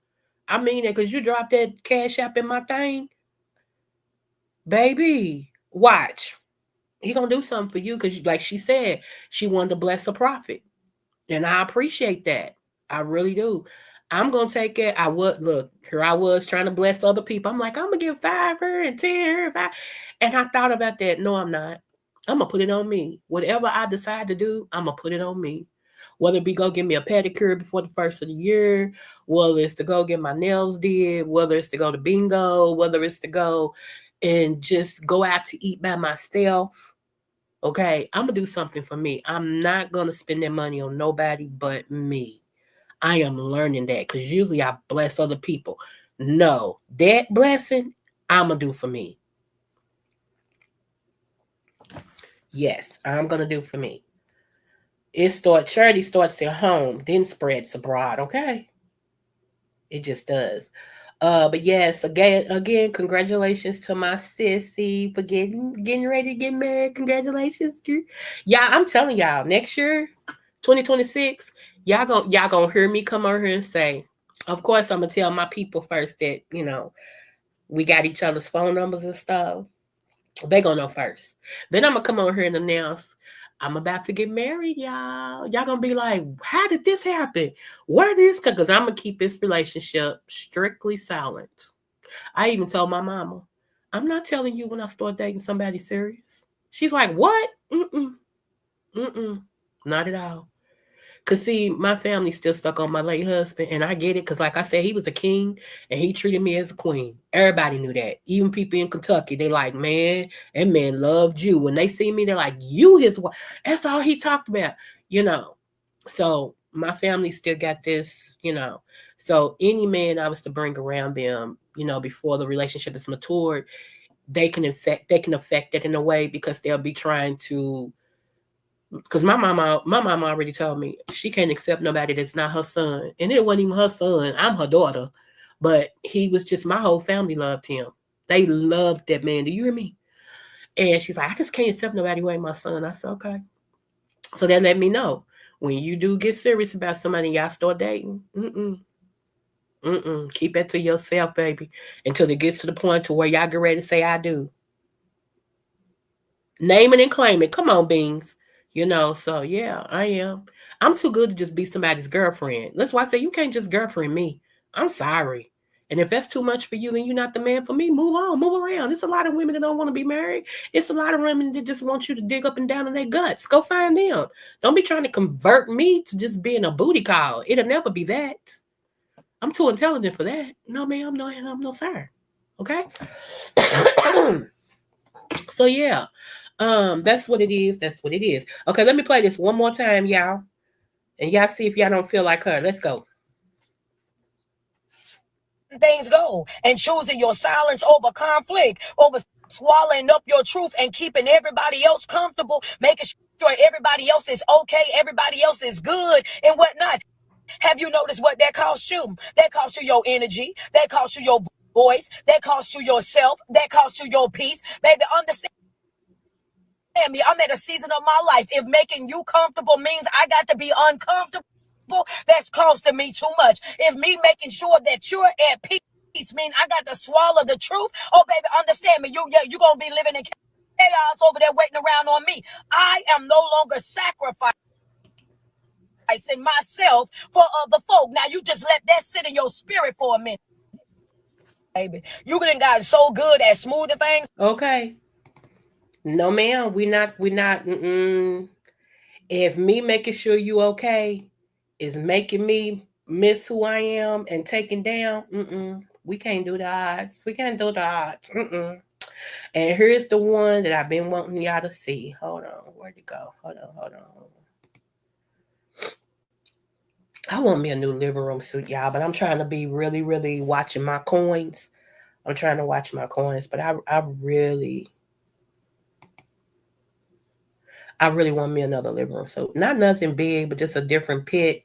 S1: I mean it, because you dropped that cash app in my thing, baby. Watch. He gonna do something for you because, like she said, she wanted to bless a prophet. And I appreciate that. I really do. I'm gonna take it. I would look here. I was trying to bless other people. I'm like, I'm gonna give 5 her and 10 her, five. And I thought about that. No, I'm not. I'm gonna put it on me. Whatever I decide to do, I'm gonna put it on me. Whether it be go get me a pedicure before the first of the year, whether it's to go get my nails did, whether it's to go to bingo, whether it's to go and just go out to eat by myself. Okay, I'm gonna do something for me. I'm not gonna spend that money on nobody but me. I am learning that because usually I bless other people. No, that blessing I'm gonna do for me. Yes, I'm gonna do for me. Charity starts at home, then spreads abroad. Okay, it just does. But yes, again, congratulations to my sissy for getting ready to get married. Congratulations, girl. Yeah, I'm telling y'all, next year, 2026, y'all gonna hear me come over here and say, of course, I'm gonna tell my people first that we got each other's phone numbers and stuff. They gonna know first. Then I'm gonna come over here and announce I'm about to get married, y'all. Y'all gonna be like, how did this happen? Where did this come? Because I'm gonna keep this relationship strictly silent. I even told my mama, I'm not telling you when I start dating somebody serious. She's like, what? Mm-mm, mm-mm, not at all. Cause see, my family's still stuck on my late husband, and I get it. Cause like I said, he was a king, and he treated me as a queen. Everybody knew that. Even people in Kentucky, they like, man, that man loved you. When they see me, they're like, you his wife. That's all he talked about, you know. So my family still got this, you know. So any man I was to bring around them, before the relationship is matured, they can affect it in a way because they'll be trying to, because my mama already told me she can't accept nobody that's not her son, and it wasn't even her son. I'm her daughter, but he was just, my whole family loved him. They loved that man. Do you hear me? And she's like, I just can't accept nobody who ain't my son. I said, okay. So that let me know, when you do get serious about somebody, y'all start dating. Keep that to yourself, baby, until it gets to the point to where y'all get ready to say I do. Name it and claim it. Come on, Beans. So yeah, I am. I'm too good to just be somebody's girlfriend. That's why I say you can't just girlfriend me. I'm sorry. And if that's too much for you, then you're not the man for me. Move on, move around. There's a lot of women that don't want to be married. It's a lot of women that just want you to dig up and down in their guts. Go find them. Don't be trying to convert me to just being a booty call. It'll never be that. I'm too intelligent for that. No, ma'am. No, I'm no sir. Okay. So yeah, that's what it is. That's what it is. Okay, let me play this one more time, y'all, and y'all see if y'all don't feel like her. Let's go.
S3: Things go and choosing your silence over conflict, over swallowing up your truth and keeping everybody else comfortable, making sure everybody else is okay, everybody else is good and whatnot. Have you noticed what that costs you? That costs you your energy, that costs you your voice, that costs you yourself, that costs you your peace. Baby, understand me. I'm at a season of my life. If making you comfortable means I got to be uncomfortable, that's costing me too much. If me making sure that you're at peace mean I got to swallow the truth, oh baby, understand me. You gonna be living in chaos over there waiting around on me. I am no longer sacrificing myself for other folk. Now you just let that sit in your spirit for a minute, baby. You done got so good at smoothing things.
S1: Okay. No, ma'am. We not. We not. If me making sure you okay is making me miss who I am and taking down, we can't do the odds. We can't do the odds. And here's the one that I've been wanting y'all to see. Hold on, where'd it go? Hold on, hold on. I want me a new living room suit, y'all, but I'm trying to be really, really watching my coins. I'm trying to watch my coins, but I really want me another living room suit. Not nothing big, but just a different pit,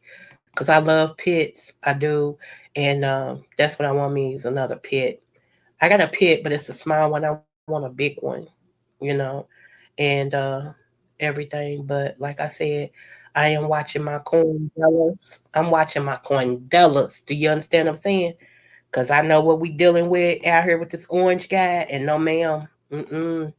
S1: because I love pits. I do, and that's what I want me is another pit. I got a pit, but it's a small one. I want want a big one, you know, and everything. But like I said, I am watching my coin Dellas. I'm watching my coin Dellas. Do you understand what I'm saying? Because I know what we dealing with out here with this orange guy. And no, ma'am. Mm-mm.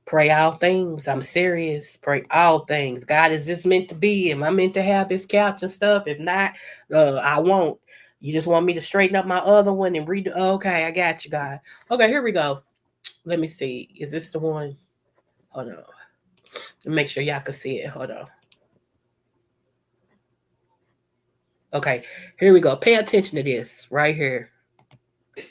S1: Pray all things. I'm serious. Pray all things. God, is this meant to be? Am I meant to have this couch and stuff? If not, I won't. You just want me to straighten up my other one and read. Okay, I got you, God. Okay, here we go. Let me see. Is this the one? Hold on. Make sure y'all can see it. Hold on. Okay, here we go. Pay attention to this right here.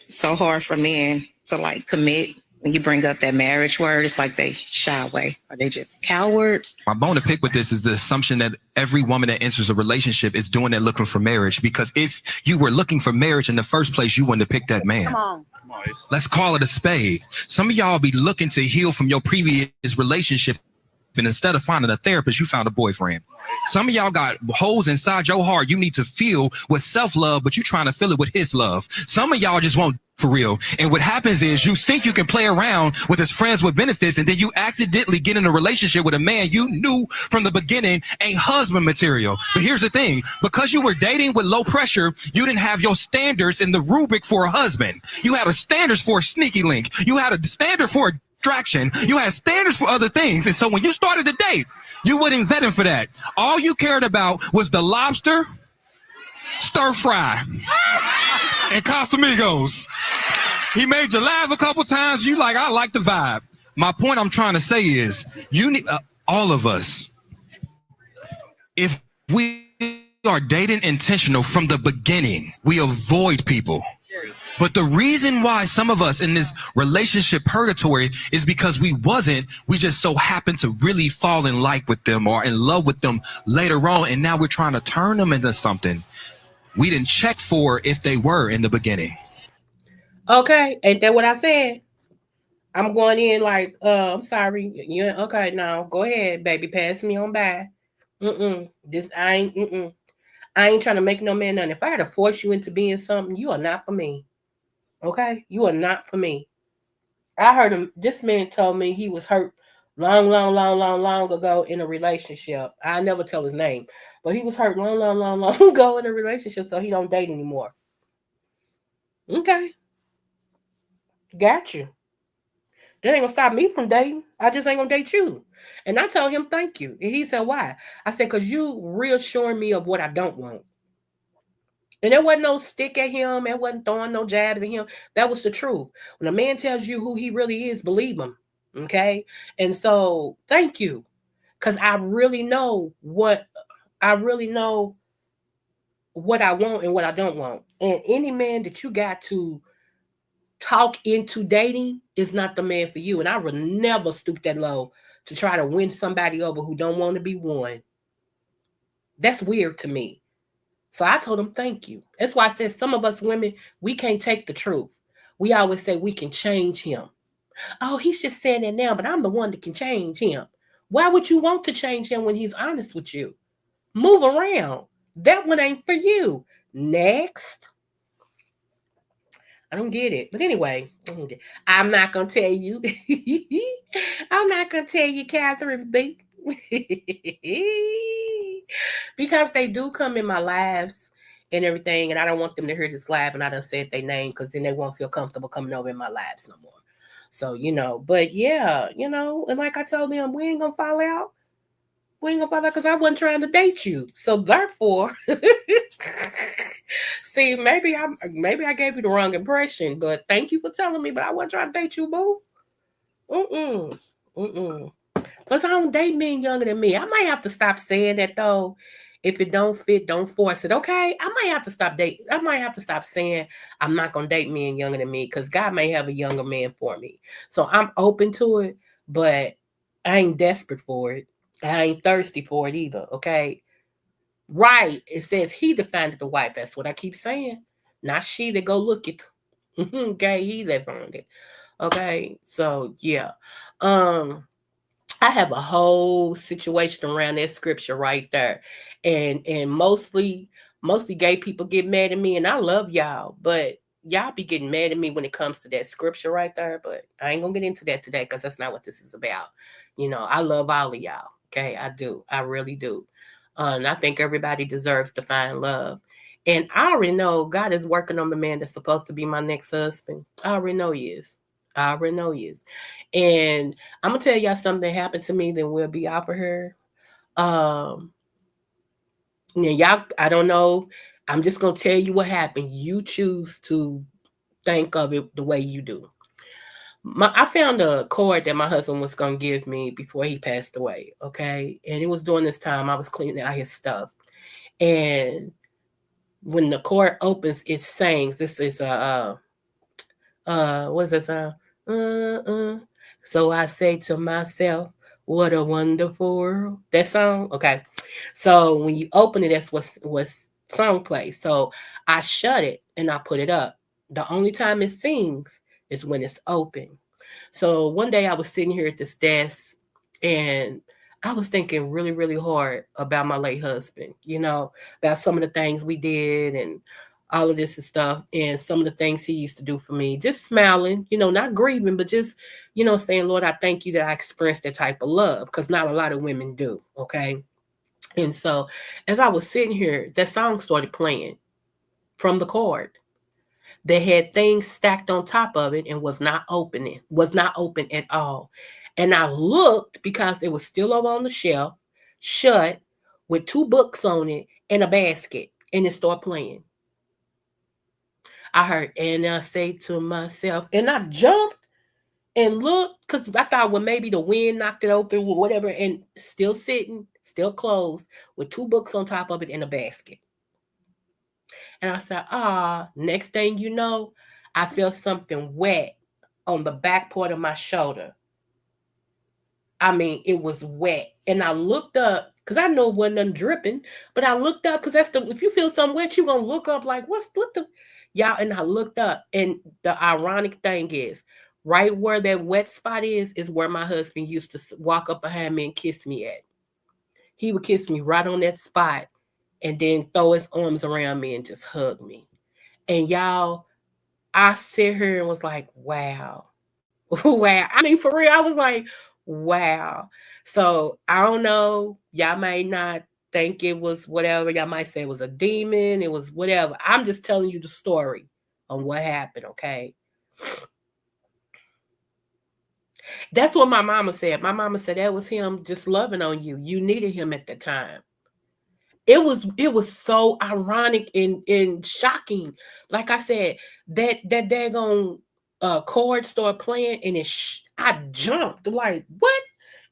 S4: So hard for men to like commit. When you bring up that marriage word, it's like they shy away. Are they just cowards?
S5: My bone to pick with this is the assumption that every woman that enters a relationship is doing it looking for marriage. Because if you were looking for marriage in the first place, you wouldn't have picked that man.
S4: Come on.
S5: Let's call it a spade. Some of y'all be looking to heal from your previous relationship, and instead of finding a therapist, you found a boyfriend. Some of y'all got holes inside your heart you need to feel with self-love, but you're trying to fill it with his love. Some of y'all just want for real. And what happens is you think you can play around with his friends with benefits, and then you accidentally get in a relationship with a man you knew from the beginning ain't husband material. But here's the thing. Because you were dating with low pressure, you didn't have your standards in the rubric for a husband. You had a standards for a sneaky link. You had a standard for a distraction. You had standards for other things. And so when you started to date, you wouldn't vet him for that. All you cared about was the lobster, stir fry, and Casamigos. He made you laugh a couple times. You like, I like the vibe. My point I'm trying to say is you need all of us. If we are dating intentional from the beginning, we avoid people. But the reason why some of us in this relationship purgatory is because we just so happened to really fall in like with them or in love with them later on. And now we're trying to turn them into something we didn't check for if they were in the beginning.
S1: Okay, ain't that what I said? I'm going in like, I'm sorry. Yeah, okay, now go ahead, baby. Pass me on by. I ain't trying to make no man none. If I had to force you into being something, you are not for me. Okay? You are not for me. I heard him, this man told me he was hurt long ago in a relationship. I never tell his name. But he was hurt long ago in a relationship, so he don't date anymore. Okay. Got you. That ain't gonna stop me from dating. I just ain't gonna date you. And I told him thank you. And he said, why? I said, because you reassuring me of what I don't want. And there wasn't no stick at him. There wasn't throwing no jabs at him. That was the truth. When a man tells you who he really is, believe him. Okay? And so thank you. Because I really know what I want and what I don't want. And any man that you got to talk into dating is not the man for you. And I would never stoop that low to try to win somebody over who don't want to be won. That's weird to me. So I told him, thank you. That's why I said some of us women, we can't take the truth. We always say we can change him. Oh, he's just saying that now, but I'm the one that can change him. Why would you want to change him when he's honest with you? Move around. That one ain't for you. Next. I don't get it. But anyway, I'm not going to tell you. I'm not going to tell you, Catherine B. Because they do come in my lives and everything, and I don't want them to hear this live, and I done said their name because then they won't feel comfortable coming over in my lives no more. So, but yeah, and like I told them, we ain't going to fall out. We ain't going to fall out because I wasn't trying to date you. So therefore, see, maybe I gave you the wrong impression, but thank you for telling me, but I wasn't trying to date you, boo. Plus, I don't date men younger than me. I might have to stop saying that, though. If it don't fit, don't force it, okay? I might have to stop dating. I might have to stop saying I'm not going to date men younger than me because God may have a younger man for me. So I'm open to it, but I ain't desperate for it. I ain't thirsty for it either, okay? Right. It says he defined the wife. That's what I keep saying. Not she that go look it. Okay, he that found it. Okay, so yeah. I have a whole situation around that scripture right there. And mostly gay people get mad at me, and I love y'all, but y'all be getting mad at me when it comes to that scripture right there, but I ain't gonna get into that today because that's not what this is about. I love all of y'all. Okay, I do. I really do. And I think everybody deserves to find love. And I already know God is working on the man that's supposed to be my next husband. I already know he is. I already know he is. And I'm gonna tell y'all something that happened to me, then we'll be out for her. Um, now y'all, I don't know. I'm just gonna tell you what happened. You choose to think of it the way you do. I found a cord that my husband was gonna give me before he passed away. Okay, and it was during this time I was cleaning out his stuff, and when the cord opens, it sings. This is a what's this uh. So I say to myself, what a wonderful world. That song, okay. So when you open it, that's what's song plays. So I shut it and I put it up. The only time it sings is when it's open. So one day I was sitting here at this desk and I was thinking really, really hard about my late husband, about some of the things we did and all of this and stuff, and some of the things he used to do for me. Just smiling, not grieving, but just, saying, Lord, I thank you that I experienced that type of love, because not a lot of women do. Okay. And so as I was sitting here, that song started playing from the chord. They had things stacked on top of it and was not open at all. And I looked because it was still over on the shelf, shut, with two books on it and a basket, and it started playing. I heard, and I say to myself, and I jumped and looked because I thought, well, maybe the wind knocked it open or whatever, and still sitting, still closed, with two books on top of it in a basket. And I said, next thing you know, I felt something wet on the back part of my shoulder. I mean, it was wet. And I looked up because I know it wasn't nothing dripping, but I looked up because if you feel something wet, you're going to look up like, what the, y'all? And I looked up. And the ironic thing is, right where that wet spot is where my husband used to walk up behind me and kiss me at. He would kiss me right on that spot and then throw his arms around me and just hug me. And y'all, I sit here and was like, wow. Wow. I mean, for real, I was like, wow. So I don't know. Y'all might not think it was whatever. Y'all might say it was a demon. It was whatever. I'm just telling you the story on what happened, okay? That's what my mama said. My mama said that was him just loving on you. You needed him at the time. It was so ironic and shocking. Like I said, that daggone chord started playing and I jumped like what,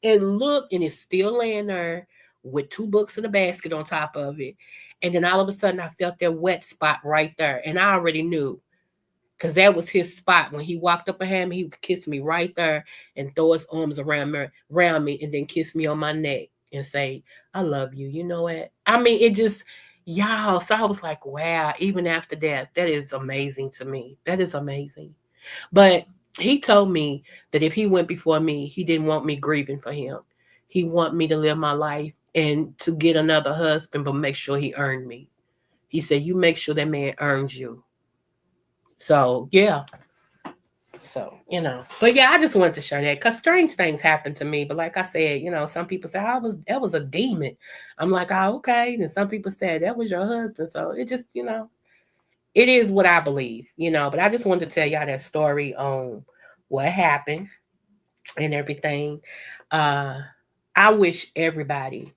S1: and look, and it's still laying there with two books in a basket on top of it, and then all of a sudden I felt that wet spot right there, and I already knew because that was his spot. When he walked up behind me, he would kiss me right there and throw his arms around me and then kiss me on my neck and say, I love you. You know what? I mean, it just, y'all. So I was like, wow, even after that is amazing to me. That is amazing. But he told me that if he went before me, he didn't want me grieving for him. He want me to live my life and to get another husband, but make sure he earned me. He said, you make sure that man earns you. So yeah. So, but yeah, I just wanted to share that because strange things happen to me. But like I said, some people say that was a demon. I'm like, oh, okay. And some people said that was your husband. So it just, it is what I believe, But I just wanted to tell y'all that story on what happened and everything. I wish everybody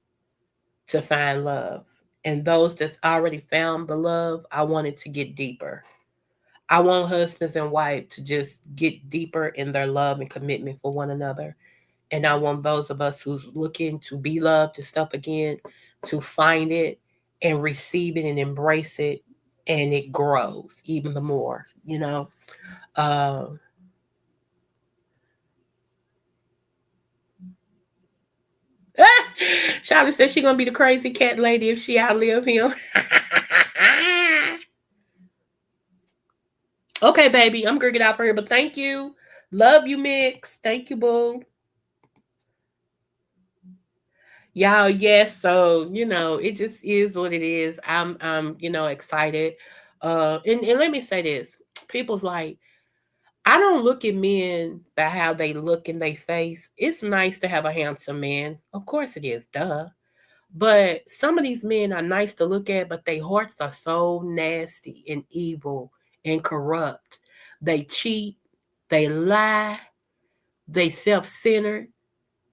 S1: to find love. And those that's already found the love, I wanted to get deeper. I want husbands and wives to just get deeper in their love and commitment for one another. And I want those of us who's looking to be loved and stuff again to find it and receive it and embrace it, and it grows even the more. Uh, Charlotte said she's gonna be the crazy cat lady if she outlive him. Okay, baby, I'm gonna get out for here, but thank you. Love you, Mix. Thank you, boo. Y'all, yes, so it just is what it is. I'm excited. And let me say this. people's like, I don't look at men by how they look in their face. It's nice to have a handsome man. Of course it is, duh. But some of these men are nice to look at, but their hearts are so nasty and evil and corrupt. They cheat, they lie, they self-centered,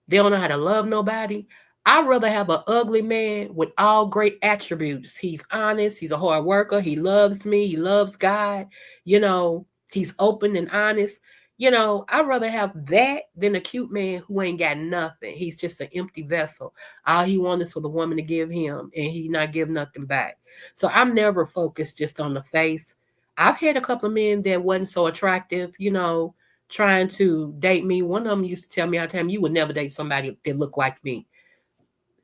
S1: they don't know how to love nobody. I'd rather have an ugly man with all great attributes. He's honest, he's a hard worker, he loves me, he loves God, you know, he's open and honest. I'd rather have that than a cute man who ain't got nothing. He's just an empty vessel. All he wants is for the woman to give him, and he not give nothing back. So I'm never focused just on the face. I've had a couple of men that wasn't so attractive, trying to date me. One of them used to tell me all the time, "You would never date somebody that looked like me."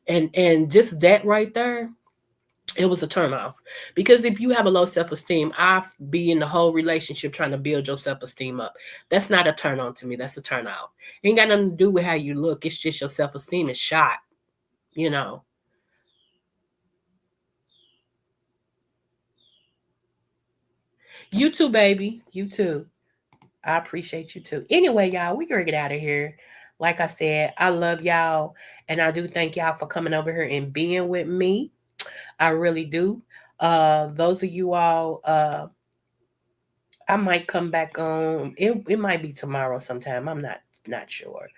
S1: And just that right there, it was a turn off. Because if you have a low self-esteem, I'll be in the whole relationship trying to build your self-esteem up. That's not a turn on to me. That's a turn off. It ain't got nothing to do with how you look. It's just your self-esteem is shot, you know. You too, baby. You too. I appreciate you too. Anyway, y'all, we gonna get out of here. Like I said, I love y'all, and I do thank y'all for coming over here and being with me. I really do. Those of you all, I might come back on. It might be tomorrow sometime. I'm not sure.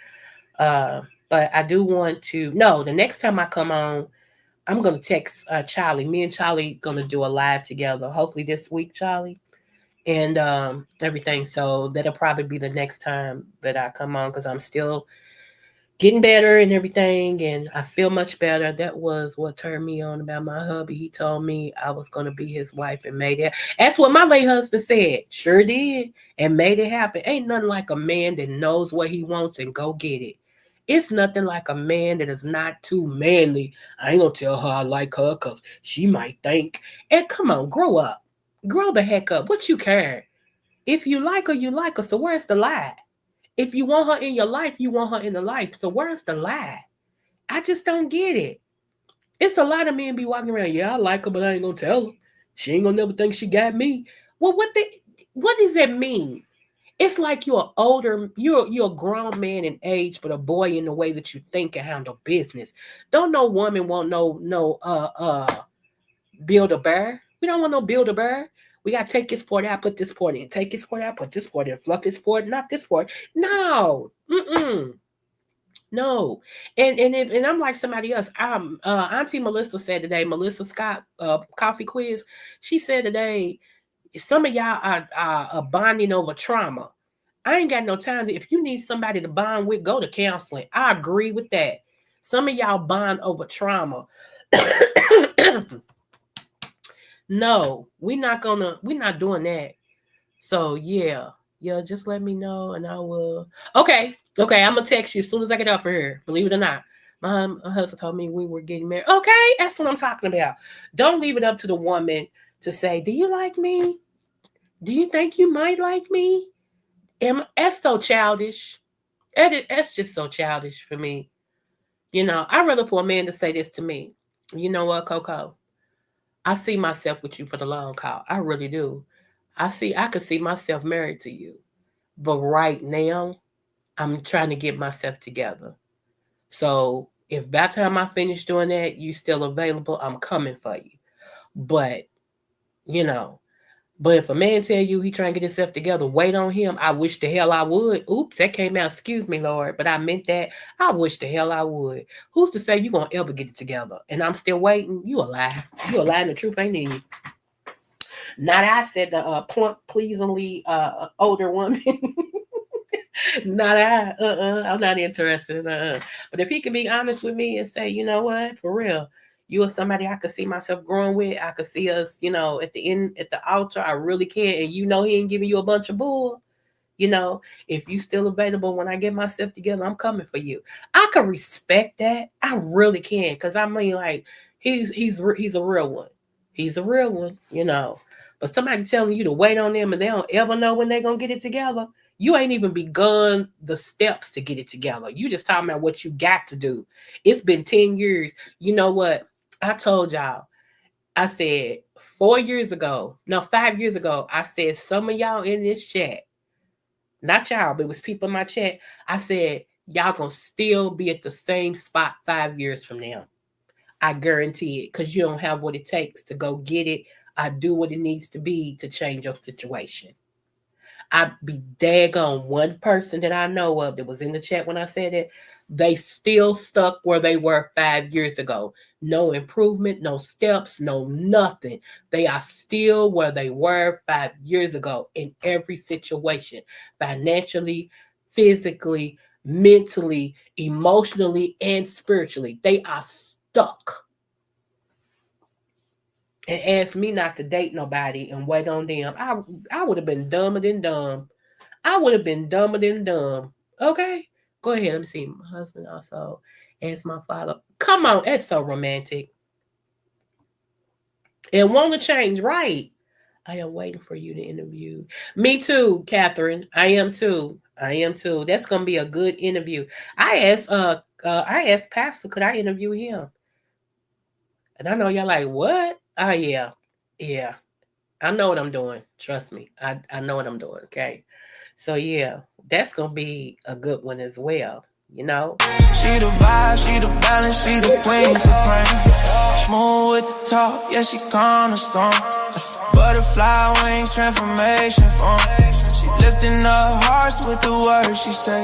S1: Uh, but I do want to. No, the next time I come on, I'm gonna text Charlie. Me and Charlie gonna do a live together. Hopefully this week, Charlie, and everything. So that'll probably be the next time that I come on because I'm still getting better and everything, and I feel much better. That was what turned me on about my hubby. He told me I was going to be his wife and made it. That's what my late husband said. Sure did, and made it happen. Ain't nothing like a man that knows what he wants and go get it. It's nothing like a man that is not too manly. I ain't gonna tell her I like her because she might think. And come on, grow up. Grow the heck up. What you care? If you like her, you like her. So where's the lie? If you want her in your life, you want her in the life. So where's the lie? I just don't get it. It's a lot of men be walking around. Yeah, I like her, but I ain't gonna tell her. She ain't gonna never think she got me. Well, what does that mean? It's like you're a grown man in age, but a boy in the way that you think and handle business. Don't no woman want no build a bear. We don't want no build a bear. We gotta take this port out, put this port in. Take this port out, put this port in. Fluff this port, not this port. No, no. And I'm like somebody else. Auntie Melissa said today. Melissa Scott, coffee quiz. She said today, some of y'all are bonding over trauma. I ain't got no time to. If you need somebody to bond with, go to counseling. I agree with that. Some of y'all bond over trauma. No, we're not doing that. So yeah, just let me know and I will. Okay, I'm gonna text you as soon as I get off of here. Believe it or not, my husband told me we were getting married. Okay, that's what I'm talking about. Don't leave it up to the woman to say, "Do you like me? Do you think you might like me?" That's so childish. That's just so childish for me. I'd rather for a man to say this to me. You know what, Coco? I see myself with you for the long haul. I really do. I could see myself married to you. But right now, I'm trying to get myself together. So if by the time I finish doing that, you still available, I'm coming for you. But, you know, but if a man tell you he trying to get himself together, wait on him. I wish the hell I would. Oops, that came out. Excuse me, Lord. But I meant that. I wish the hell I would. Who's to say you going to ever get it together? And I'm still waiting. You a lie. You a lie and the truth ain't in you. Not I said the plump, pleasingly older woman. Not I. I'm not interested. But if he can be honest with me and say, you know what, for real, you are somebody I could see myself growing with. I could see us, at the end, at the altar. I really can. And he ain't giving you a bunch of bull. If you still available when I get myself together, I'm coming for you. I can respect that. I really can. Because I mean, like, he's a real one. He's a real one. But somebody telling you to wait on them and they don't ever know when they're going to get it together. You ain't even begun the steps to get it together. You just talking about what you got to do. It's been 10 years. You know what? I told y'all. I said 5 years ago, I said some of y'all in this chat, not y'all, but it was people in my chat. I said, y'all gonna still be at the same spot 5 years from now. I guarantee it, because you don't have what it takes to go get it. I do what it needs to be to change your situation. I'd be daggone one person that I know of that was in the chat when I said it. They still stuck where they were 5 years ago. No improvement, no steps, no nothing. They are still where they were 5 years ago in every situation, financially, physically, mentally, emotionally, and spiritually. They are stuck. And asked me not to date nobody and wait on them. I would have been dumber than dumb. I would have been dumber than dumb. Okay? Go ahead. Let me see. My husband also asked my father. Come on. That's so romantic. And want to change, right? I am waiting for you to interview. Me too, Catherine. I am too. That's gonna be a good interview. I asked Pastor, could I interview him? And I know y'all like, what? Oh yeah. Yeah. I know what I'm doing. Trust me. I know what I'm doing. Okay. So yeah, that's gonna be a good one as well. You know.
S2: She the vibe, she the balance, she the queen supreme. Smooth with the talk, yeah, she calm the storm. Butterfly wings, transformation form. She lifting up hearts with the words she say.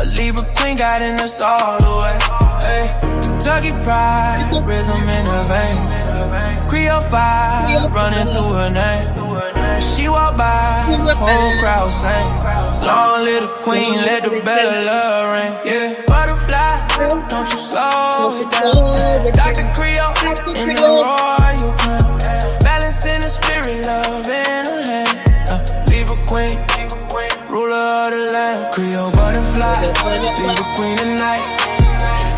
S2: A Libra queen guiding us all the way. Hey, Kentucky pride, rhythm in her vein. Creole fire running through her name. She walk by, the whole crowd sing. Long little queen, let the bell of love ring. Yeah, butterfly, don't you slow it down. Dr.Creole in the royal crown. Balance in the spirit, love in her hand. Libra queen, ruler of the land. Creole butterfly, Libra queen tonight.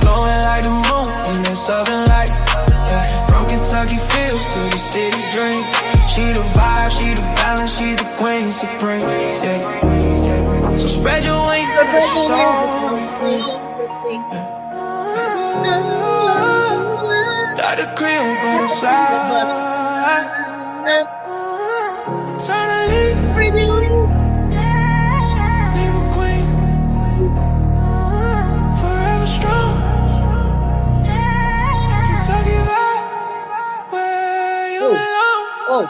S2: Glowing like the moon in that southern light. From Kentucky fields to the city dream. She the vibe, she the balance, she the queen supreme. Yeah. So spread your wings, let your soul be free. Dr.Creole butterfly. Eternally, Libra queen. Forever strong. Kentucky vibe, where you belong.
S1: Oh.